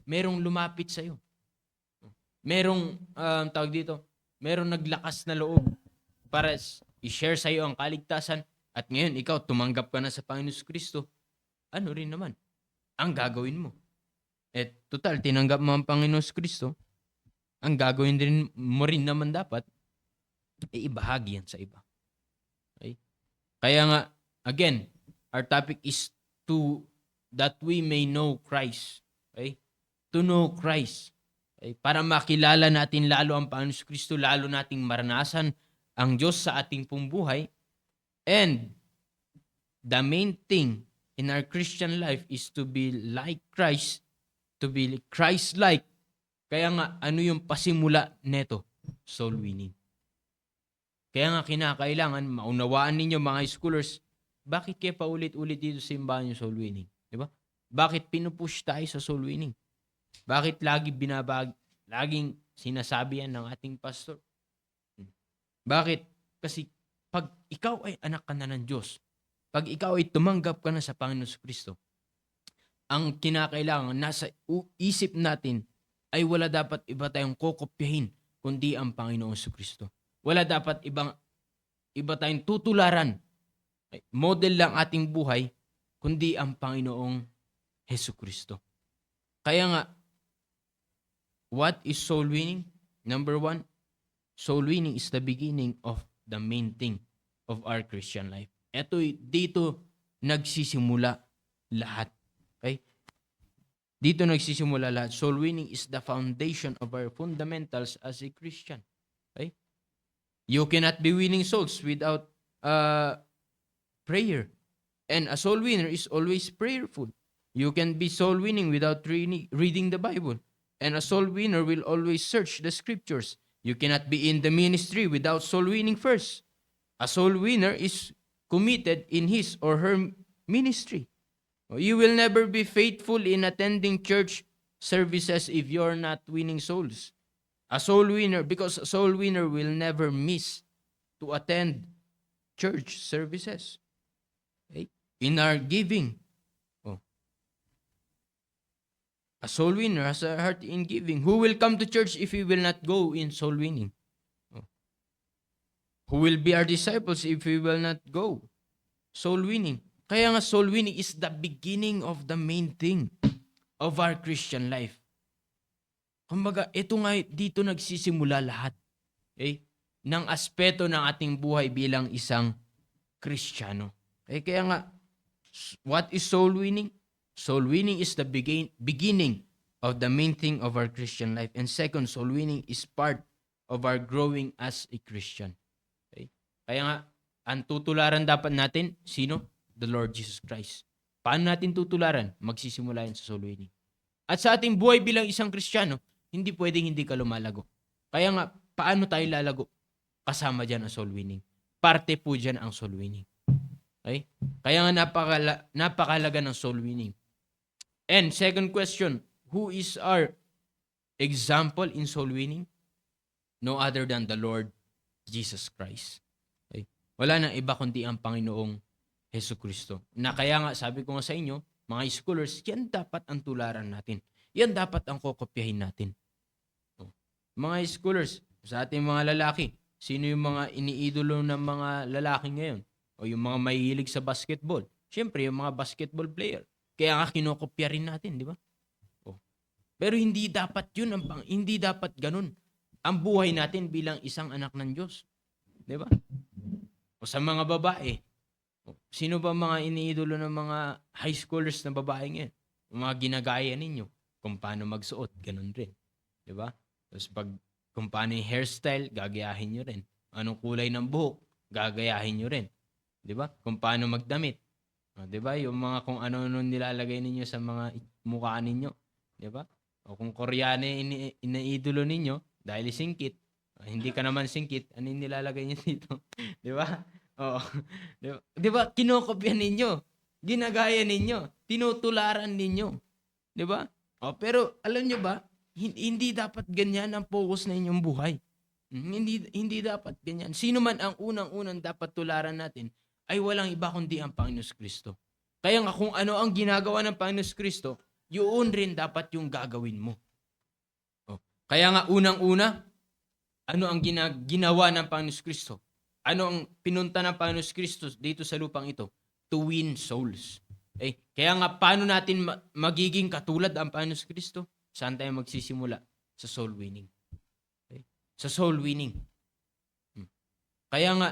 Merong lumapit sa'yo. Merong, tawag dito, merong naglakas na loob para i-share sa iyo ang kaligtasan at ngayon ikaw tumanggap ka na sa Panginoon Kristo, ano rin naman ang gagawin mo? Total, tinanggap mo ang Panginoon Kristo, ang gagawin din mo rin naman dapat, ibahagi yan sa iba. Okay? Kaya nga, again, our topic is that we may know Christ. Okay? To know Christ. Okay? Para makilala natin lalo ang Panginoon Kristo, lalo nating maranasan ang Diyos sa ating pong buhay. And the main thing in our Christian life is to be like Christ, to be Christ-like. Kaya nga, ano yung pasimula neto? Soul winning. Kaya nga kinakailangan, maunawaan ninyo mga schoolers, bakit kaya paulit-ulit dito sa simbahan yung soul winning? Diba? Bakit pinupush tayo sa soul winning? Bakit laging sinasabi yan ng ating pastor? Bakit? Kasi pag ikaw ay anak ka na ng Diyos, pag ikaw ay tumanggap ka na sa Panginoon Kristo, ang kinakailangan nasa isip natin ay wala dapat iba tayong kokopyahin kundi ang Panginoon Kristo. Wala dapat iba tayong tutularan. Model lang ating buhay kundi ang Panginoong Hesukristo. Kaya nga, what is soul winning? Number 1, soul winning is the beginning of the main thing of our Christian life. Dito nagsisimula lahat. Okay? Dito nagsisimula lahat. Soul winning is the foundation of our fundamentals as a Christian. Okay? You cannot be winning souls without prayer. And a soul winner is always prayerful. You can be soul winning without reading the Bible. And a soul winner will always search the scriptures. You cannot be in the ministry without soul winning first. A soul winner is committed in his or her ministry. You will never be faithful in attending church services if you're not winning souls. Because a soul winner will never miss to attend church services. Okay? In our giving, a soul winner has a heart in giving. Who will come to church if we will not go in soul winning? Who will be our disciples if we will not go? Soul winning. Kaya nga soul winning is the beginning of the main thing of our Christian life. Kumbaga, ito nga dito nagsisimula lahat. Okay? Ng aspeto ng ating buhay bilang isang Kristiyano. Okay? Kaya nga, what is soul winning? Soul winning is the beginning of the main thing of our Christian life. And second, soul winning is part of our growing as a Christian. Okay? Kaya nga, ang tutularan dapat natin, sino? The Lord Jesus Christ. Paano natin tutularan? Magsisimula yan sa soul winning. At sa ating buhay bilang isang Kristiyano, hindi pwedeng hindi ka lumalago. Kaya nga, paano tayo lalago? Kasama dyan ang soul winning. Parte po dyan ang soul winning. Okay? Kaya nga napakalaga ng soul winning. And second question, who is our example in soul winning? No other than the Lord Jesus Christ. Okay? Wala nang iba kundi ang Panginoong Hesus Kristo. Na kaya nga, sabi ko nga sa inyo, mga scholars, yan dapat ang tularan natin. Yan dapat ang kokopyahin natin. Mga scholars, sa ating mga lalaki, sino yung mga iniidolo ng mga lalaki ngayon? O yung mga mahihilig sa basketball? Siyempre, yung mga basketball player. Kaya nga kinokopya rin natin, di ba? Pero hindi dapat yun, hindi dapat ganun ang buhay natin bilang isang anak ng Diyos. Di ba? O sa mga babae, sino ba mga iniidolo ng mga high schoolers na babae ngayon? Mga ginagaya ninyo kung paano magsuot, ganun rin. Di ba? Tapos kung paano yung hairstyle, gagayahin nyo rin. Anong kulay ng buhok, gagayahin nyo rin. Di ba? Kung paano magdamit. Di ba? Yung mga kung ano-ano nilalagay ninyo sa mga mukha ninyo. Di ba? O kung Koreano iniidolo ninyo, dahil singkit, hindi ka naman singkit, ano yung nilalagay niyo dito? Di ba? Oo. Di ba? Kinokopya ninyo. Ginagaya ninyo. Tinutularan ninyo. Di ba? Pero alam nyo ba, hindi dapat ganyan ang focus na inyong buhay. Hindi dapat ganyan. Sino man ang unang-unang dapat tularan natin ay walang iba kundi ang Panginoon Kristo. Kaya nga kung ano ang ginagawa ng Panginoon Kristo, yun rin dapat yung gagawin mo. Kaya nga unang-una, ano ang ginawa ng Panginoon Kristo? Ano ang pinunta ng Panginoon Kristo dito sa lupang ito? To win souls. Kaya nga paano natin magiging katulad ang Panginoon Kristo? Saan tayo magsisimula? Sa soul winning. Sa soul winning. Kaya nga,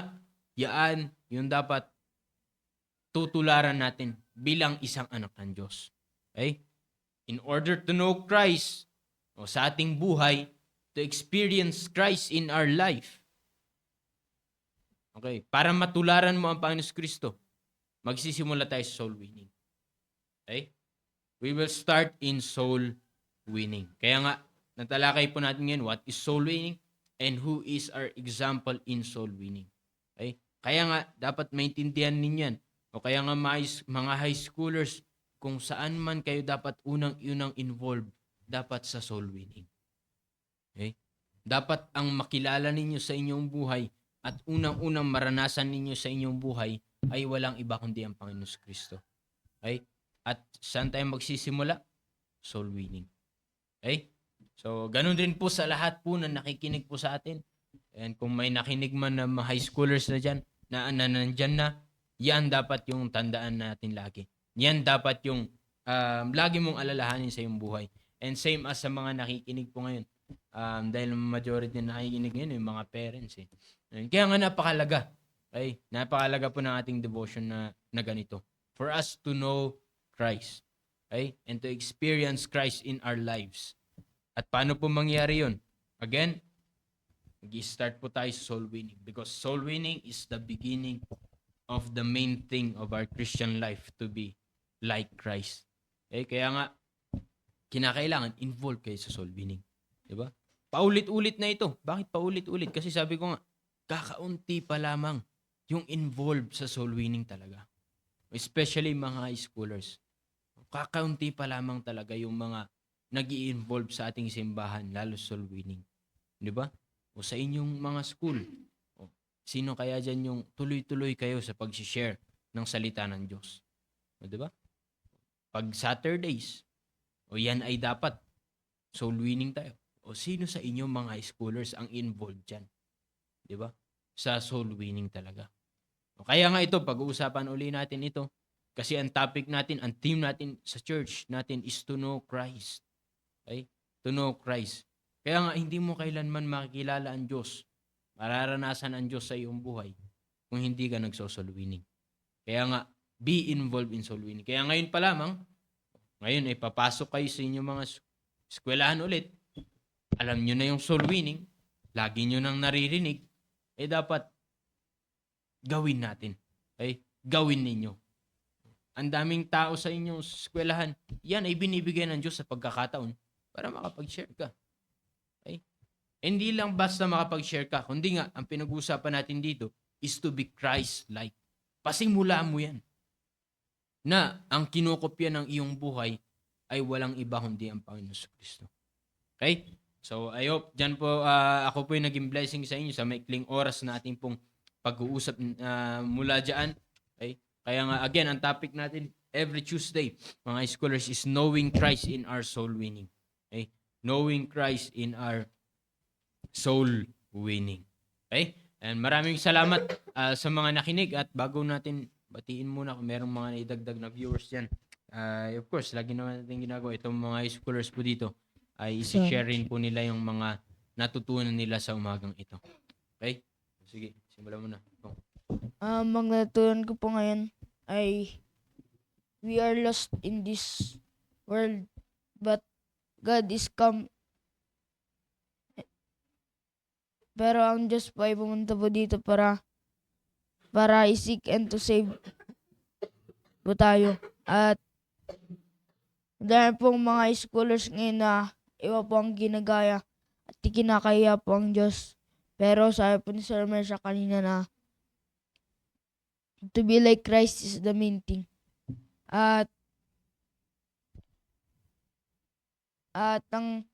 yung dapat tutularan natin bilang isang anak ng Diyos. In order to know Christ, o sa ating buhay, to experience Christ in our life. Para matularan mo ang Panginoon Kristo, magsisimula tayo sa soul winning. We will start in soul winning. Kaya nga, natalakay po natin ngayon, what is soul winning and who is our example in soul winning. Kaya nga, dapat maintindihan ninyo yan. O kaya nga mga high schoolers, kung saan man kayo dapat unang-unang involved, dapat sa soul winning. Dapat ang makilala ninyo sa inyong buhay at unang-unang maranasan ninyo sa inyong buhay ay walang iba kundi ang Panginoon Kristo. At saan tayo magsisimula? Soul winning. So, ganun din po sa lahat po na nakikinig po sa atin. And kung may nakinig man na mga high schoolers na dyan, na nandyan na, yan dapat yung tandaan natin lagi. Yan dapat yung lagi mong alalahanin sa iyong buhay. And same as sa mga nakikinig po ngayon. Dahil majority na nakikinig ngayon, yung mga parents. Kaya nga napakalaga. Napakalaga po ng ating devotion na ganito. For us to know Christ. And to experience Christ in our lives. At paano po mangyari yun? Again, mag-start po tayo sa soul winning. Because soul winning is the beginning of the main thing of our Christian life, to be like Christ. Kaya nga, kinakailangan involved kayo sa soul winning. Diba? Paulit-ulit na ito. Bakit paulit-ulit? Kasi sabi ko nga, kakaunti pa lamang yung involved sa soul winning talaga. Especially mga high schoolers. Kakaunti pa lamang talaga yung mga nag-i-involve sa ating simbahan, lalo soul winning. Diba? O sa inyong mga school, sino kaya dyan yung tuloy-tuloy kayo sa pag-share ng salita ng Diyos? Diba? Pag Saturdays, yan ay dapat soul winning tayo. O sino sa inyo mga high schoolers ang involved dyan? Diba? Sa soul winning talaga. Kaya nga ito, pag-uusapan uli natin ito. Kasi ang topic natin, ang theme natin sa church natin is to know Christ. To know Christ. Kaya nga, hindi mo kailanman makikilala ang Diyos. Mararanasan ang Diyos sa iyong buhay kung hindi ka nagso-soul winning. Kaya nga, be involved in soul winning. Kaya ngayon pa lamang, ngayon ay papasok kayo sa inyong mga eskwelahan ulit. Alam nyo na yung soul winning. Lagi nyo nang naririnig. Dapat gawin natin. Gawin ninyo. Ang daming tao sa inyong eskwelahan, yan ay binibigay ng Diyos sa pagkakataon para makapag-share ka. Hindi lang basta makapag-share ka, kundi nga, ang pinag-uusapan natin dito is to be Christ-like. Pasimula mo yan. Na ang kinokopya ng iyong buhay ay walang iba kundi ang Panginoon Kristo. Okay? So, I hope dyan po ako po yung naging blessing sa inyo sa maikling oras na ating pong pag-uusap mula dyan. Okay? Kaya nga, again, ang topic natin every Tuesday, mga scholars, is knowing Christ in our soul winning. Okay? Knowing Christ in our soul winning. Okay? And maraming salamat sa mga nakinig at bago natin batiin muna kung merong mga naidagdag na viewers dyan. Of course, lagi naman natin ginagawa itong mga scholars po dito ay isi-share rin po nila yung mga natutunan nila sa umagang ito. Okay? Sige, simulan mo na. Ang natutunan ko po ngayon ay we are lost in this world, but God is come. Pero ang Diyos po ay pumunta po dito para i-seek and to save po tayo. At dahil pong mga scholars ngayon na iba po ang ginagaya at kinakaya po ang Diyos. Pero sabi po ni Sir Mersha kanina na to be like Christ is the main thing. At ang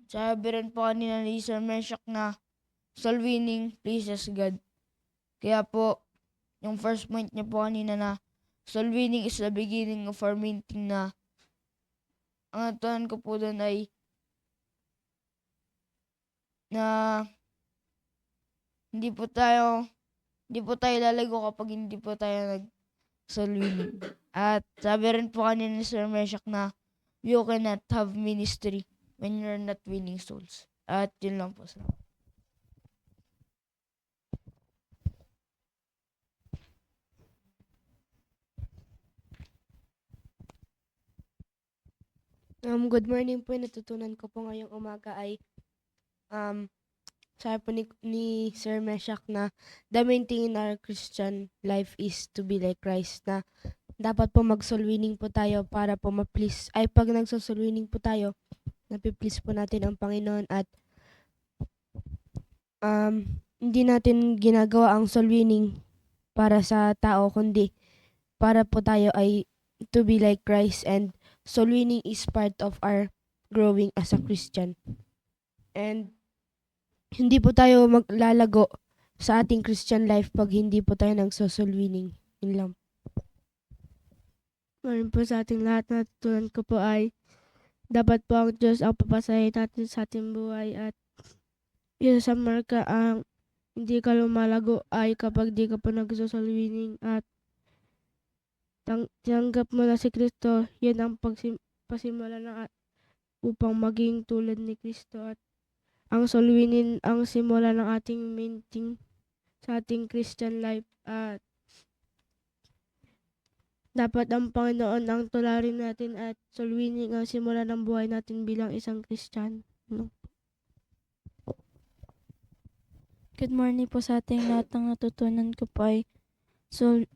sabi rin po kanina ni Sir Meshach na soul winning pleases God. Kaya po, yung first point niya po kanina na soul winning is the beginning of our main thing na ang natutunan ko po doon ay na hindi po tayo lalago kapag hindi po tayo nag soul winning. At sabi rin po kanina ni Sir Meshach na you cannot have ministry when you're not winning souls. At yun lang po. Good morning po. Natutunan ko po ngayong umaga ay sabi po ni Sir Meshach na the main thing in our Christian life is to be like Christ, na dapat po mag-soul winning po tayo para po ma-please. Ay, pag nag-soul winning po tayo, napi-please po natin ang Panginoon at hindi natin ginagawa ang soul winning para sa tao, kundi para po tayo ay to be like Christ, and soul winning is part of our growing as a Christian. And hindi po tayo maglalago sa ating Christian life pag hindi po tayo nagso-soul winning. Yun lang. Ngayon po sa ating lahat, natutunan ko po ay dapat po ang Diyos ang papasahin natin sa ating buhay, at isa sa marka ang hindi ka lumalago ay kapag di ka po nagso-soul winning at tinanggap mo na si Kristo. Yan ang pasimula na upang maging tulad ni Kristo, at ang soul winning ang simula ng ating main thing sa ating Christian life, at dapat ang Panginoon ang tularin natin at soul winning ang simula ng buhay natin bilang isang Christian. Good morning po sa ating lahat. Ng natutunan ko po ay soul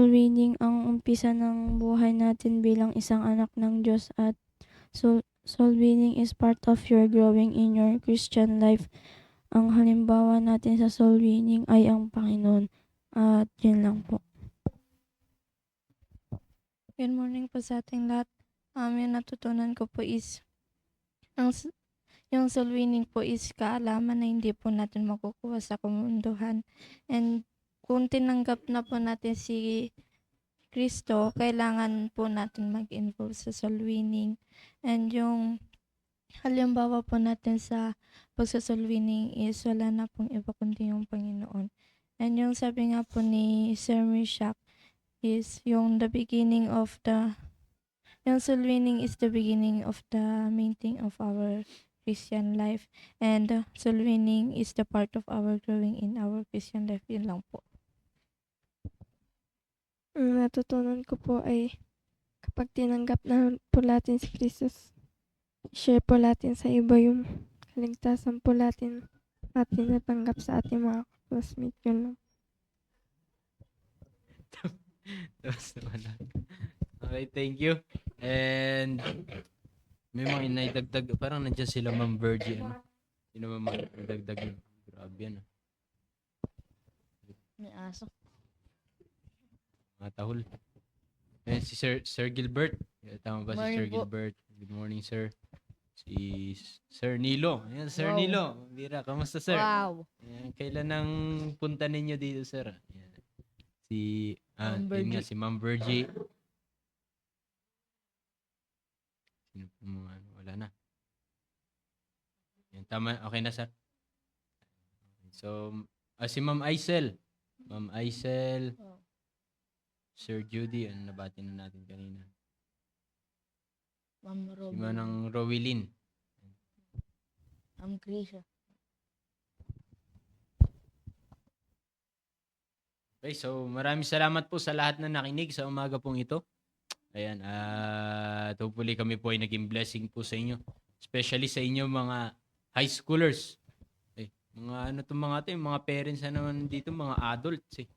winning ang umpisa ng buhay natin bilang isang anak ng Diyos, at soul winning is part of your growing in your Christian life. Ang halimbawa natin sa soul winning ay ang Panginoon, at yun lang po. Good morning po sa ating lahat. Yung natutunan ko po is yung soul winning po is kaalaman na hindi po natin makukuha sa kamunduhan. And kung tinanggap na po natin si Kristo, kailangan po natin mag-involve sa soul winning. And yung halimbawa po natin sa pagsa-soul winning is wala na pong iba kundi yung Panginoon. And yung sabi nga po ni Sir Meshach is yung soul winning is the beginning of the main thing of our Christian life, and soul winning is the part of our growing in our Christian life. Yun lang po. Ang natutunan ko po ay kapag tinanggap na po natin si Kristus, share po natin sa iba yung kaligtasan po natin natanggap sa ating mga classmates. Yun lang. Tapos naman na. Okay, thank you. And may mga inaidagdag. Parang nandiyan sila Ma'am Virgie. Ano? Yun naman mga inaidagdag. Grabe yan. May aso. Mga tahol. And si Sir Gilbert. Tama ba si Morning Sir po. Gilbert? Good morning, sir. Si Sir Nilo. Ayan, Sir Wow. Nilo. Bira, kamusta, sir? Wow. Ayan, kailan ang punta ninyo dito, sir? Ayan. Si, Ma'am yun nga, Virgie. si Ma'am Virgie. Sino po mga, wala na. Ayan, tama, okay na, sir? So, si Ma'am Aisel. Ma'am Aisel. Oh. Sir Judy, ano nabati na natin kanina? Ma'am Si Robin. Manang Rowilyn. Ma'am Krisha. Okay, so maraming salamat po sa lahat na nakinig sa umaga pong ito. Ayan, at hopefully kami po ay naging blessing po sa inyo. Especially sa inyo mga high schoolers. Mga ano to mga to, yung mga parents na naman dito, mga adults eh.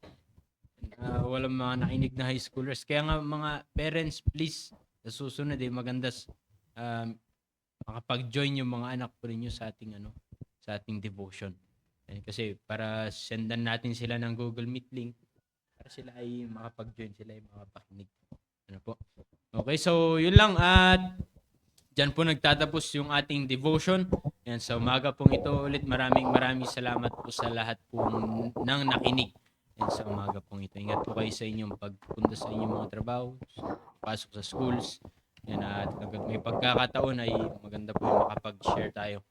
Walang mga nakinig na high schoolers. Kaya nga mga parents, please, sa susunod magandas makapag-join yung mga anak po ninyo sa ating sa ating devotion. Kasi para sendan natin sila ng Google Meet link para sila ay makapag-join, sila ay makapakinig. Ano po? Okay, so yun lang at diyan po nagtatapos yung ating devotion. Yan, sa umaga pong ito ulit, maraming salamat po sa lahat po nang nakinig. Yan, sa umaga pong ito. Ingat po kayo sa inyong pagpunta sa inyong mga trabaho, pasok sa schools. Yan, at hanggang may pagkakataon ay maganda po yung makapag-share tayo,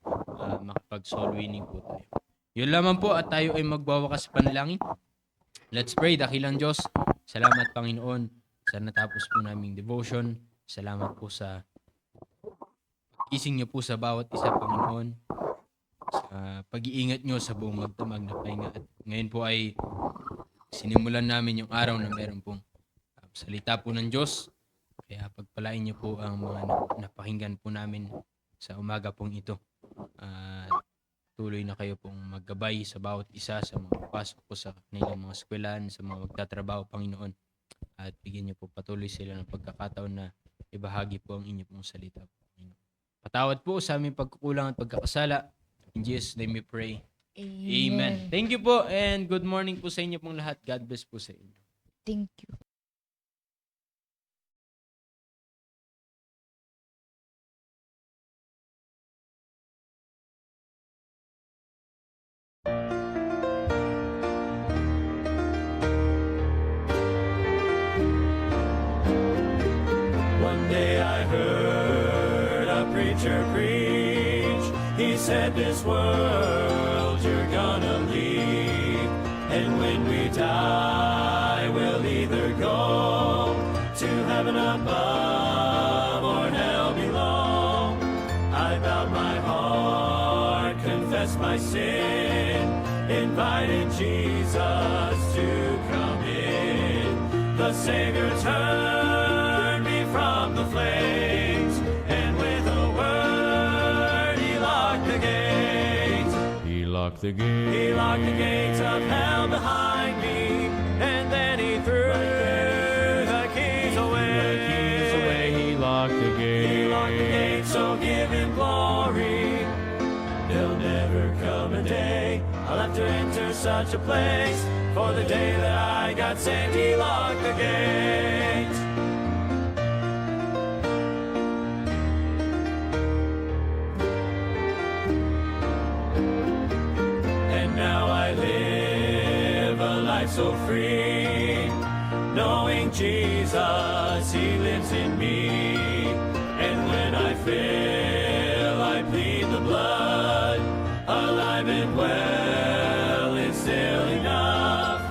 makapag-soul winning po tayo. Yun lamang po at tayo ay magwawakas panalangin. Let's pray. Dakilang Diyos, salamat Panginoon sa natapos po naming devotion. Salamat po sa ising niyo po sa bawat isa, Panginoon, sa pag-iingat niyo sa buong magdamag na pahinga. At ngayon po ay sinimulan namin yung araw na meron pong salita po ng Diyos. Kaya pagpalain niyo po ang mga napakinggan po namin sa umaga pong ito. Tuloy na kayo pong maggabay sa bawat isa sa mga pasok po sa kanilang mga eskwelahan, sa mga magtatrabaho, Panginoon. At bigyan niyo po patuloy sila ng pagkakataon na ibahagi po ang inyo pong salita, Panginoon. Patawad po sa aming pagkukulang at pagkakasala. In Jesus' name we pray. Amen. Thank you po and good morning po sa inyo pong lahat. God bless po sa inyo. Thank you. One day I heard a preacher preach. He said, "This world you're gonna leave, and when we die, we'll either go to heaven above or hell below." I bowed my heart, confessed my sin, invited Jesus to come in. The Savior turned me from the flames, and with a word He locked the gates. He locked the gate. He locked the gates of hell behind me, and then He threw the keys away. He locked the gate. He locked the gates, so give Him glory. There'll never come a day I'll have to enter such a place. For the day that I got saved, He locked the gates. And now I live a life so free, knowing Jesus, He lives in me. And when I fail, I plead the blood, alive and well, it's still enough.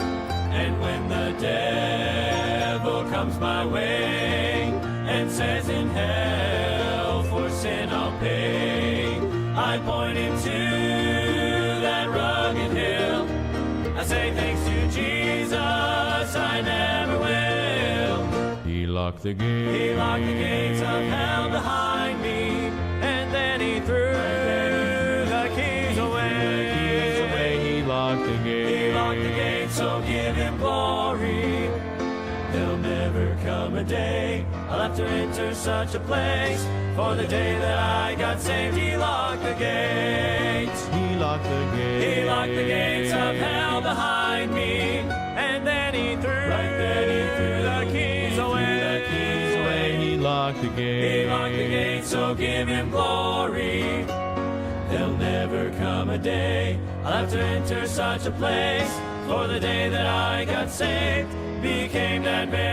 And when the devil comes my way and says in hell for sin I'll pay, I point him to that rugged hill. I say thanks to Jesus, I never will. He locked the gate. He locked the gates of hell behind me, and then He threw the keys away. He locked the gate. He locked the gates, so give Him glory. There'll never come a day I'll have to enter such a place. For the day that I got saved, He locked the gates. He locked the gate. He locked the gates of hell behind me, and then He threw the keys away. He locked locked the gate. He locked the gate, so give him glory. There'll never come a day I'll have to enter such a place, for the day that I got saved became that very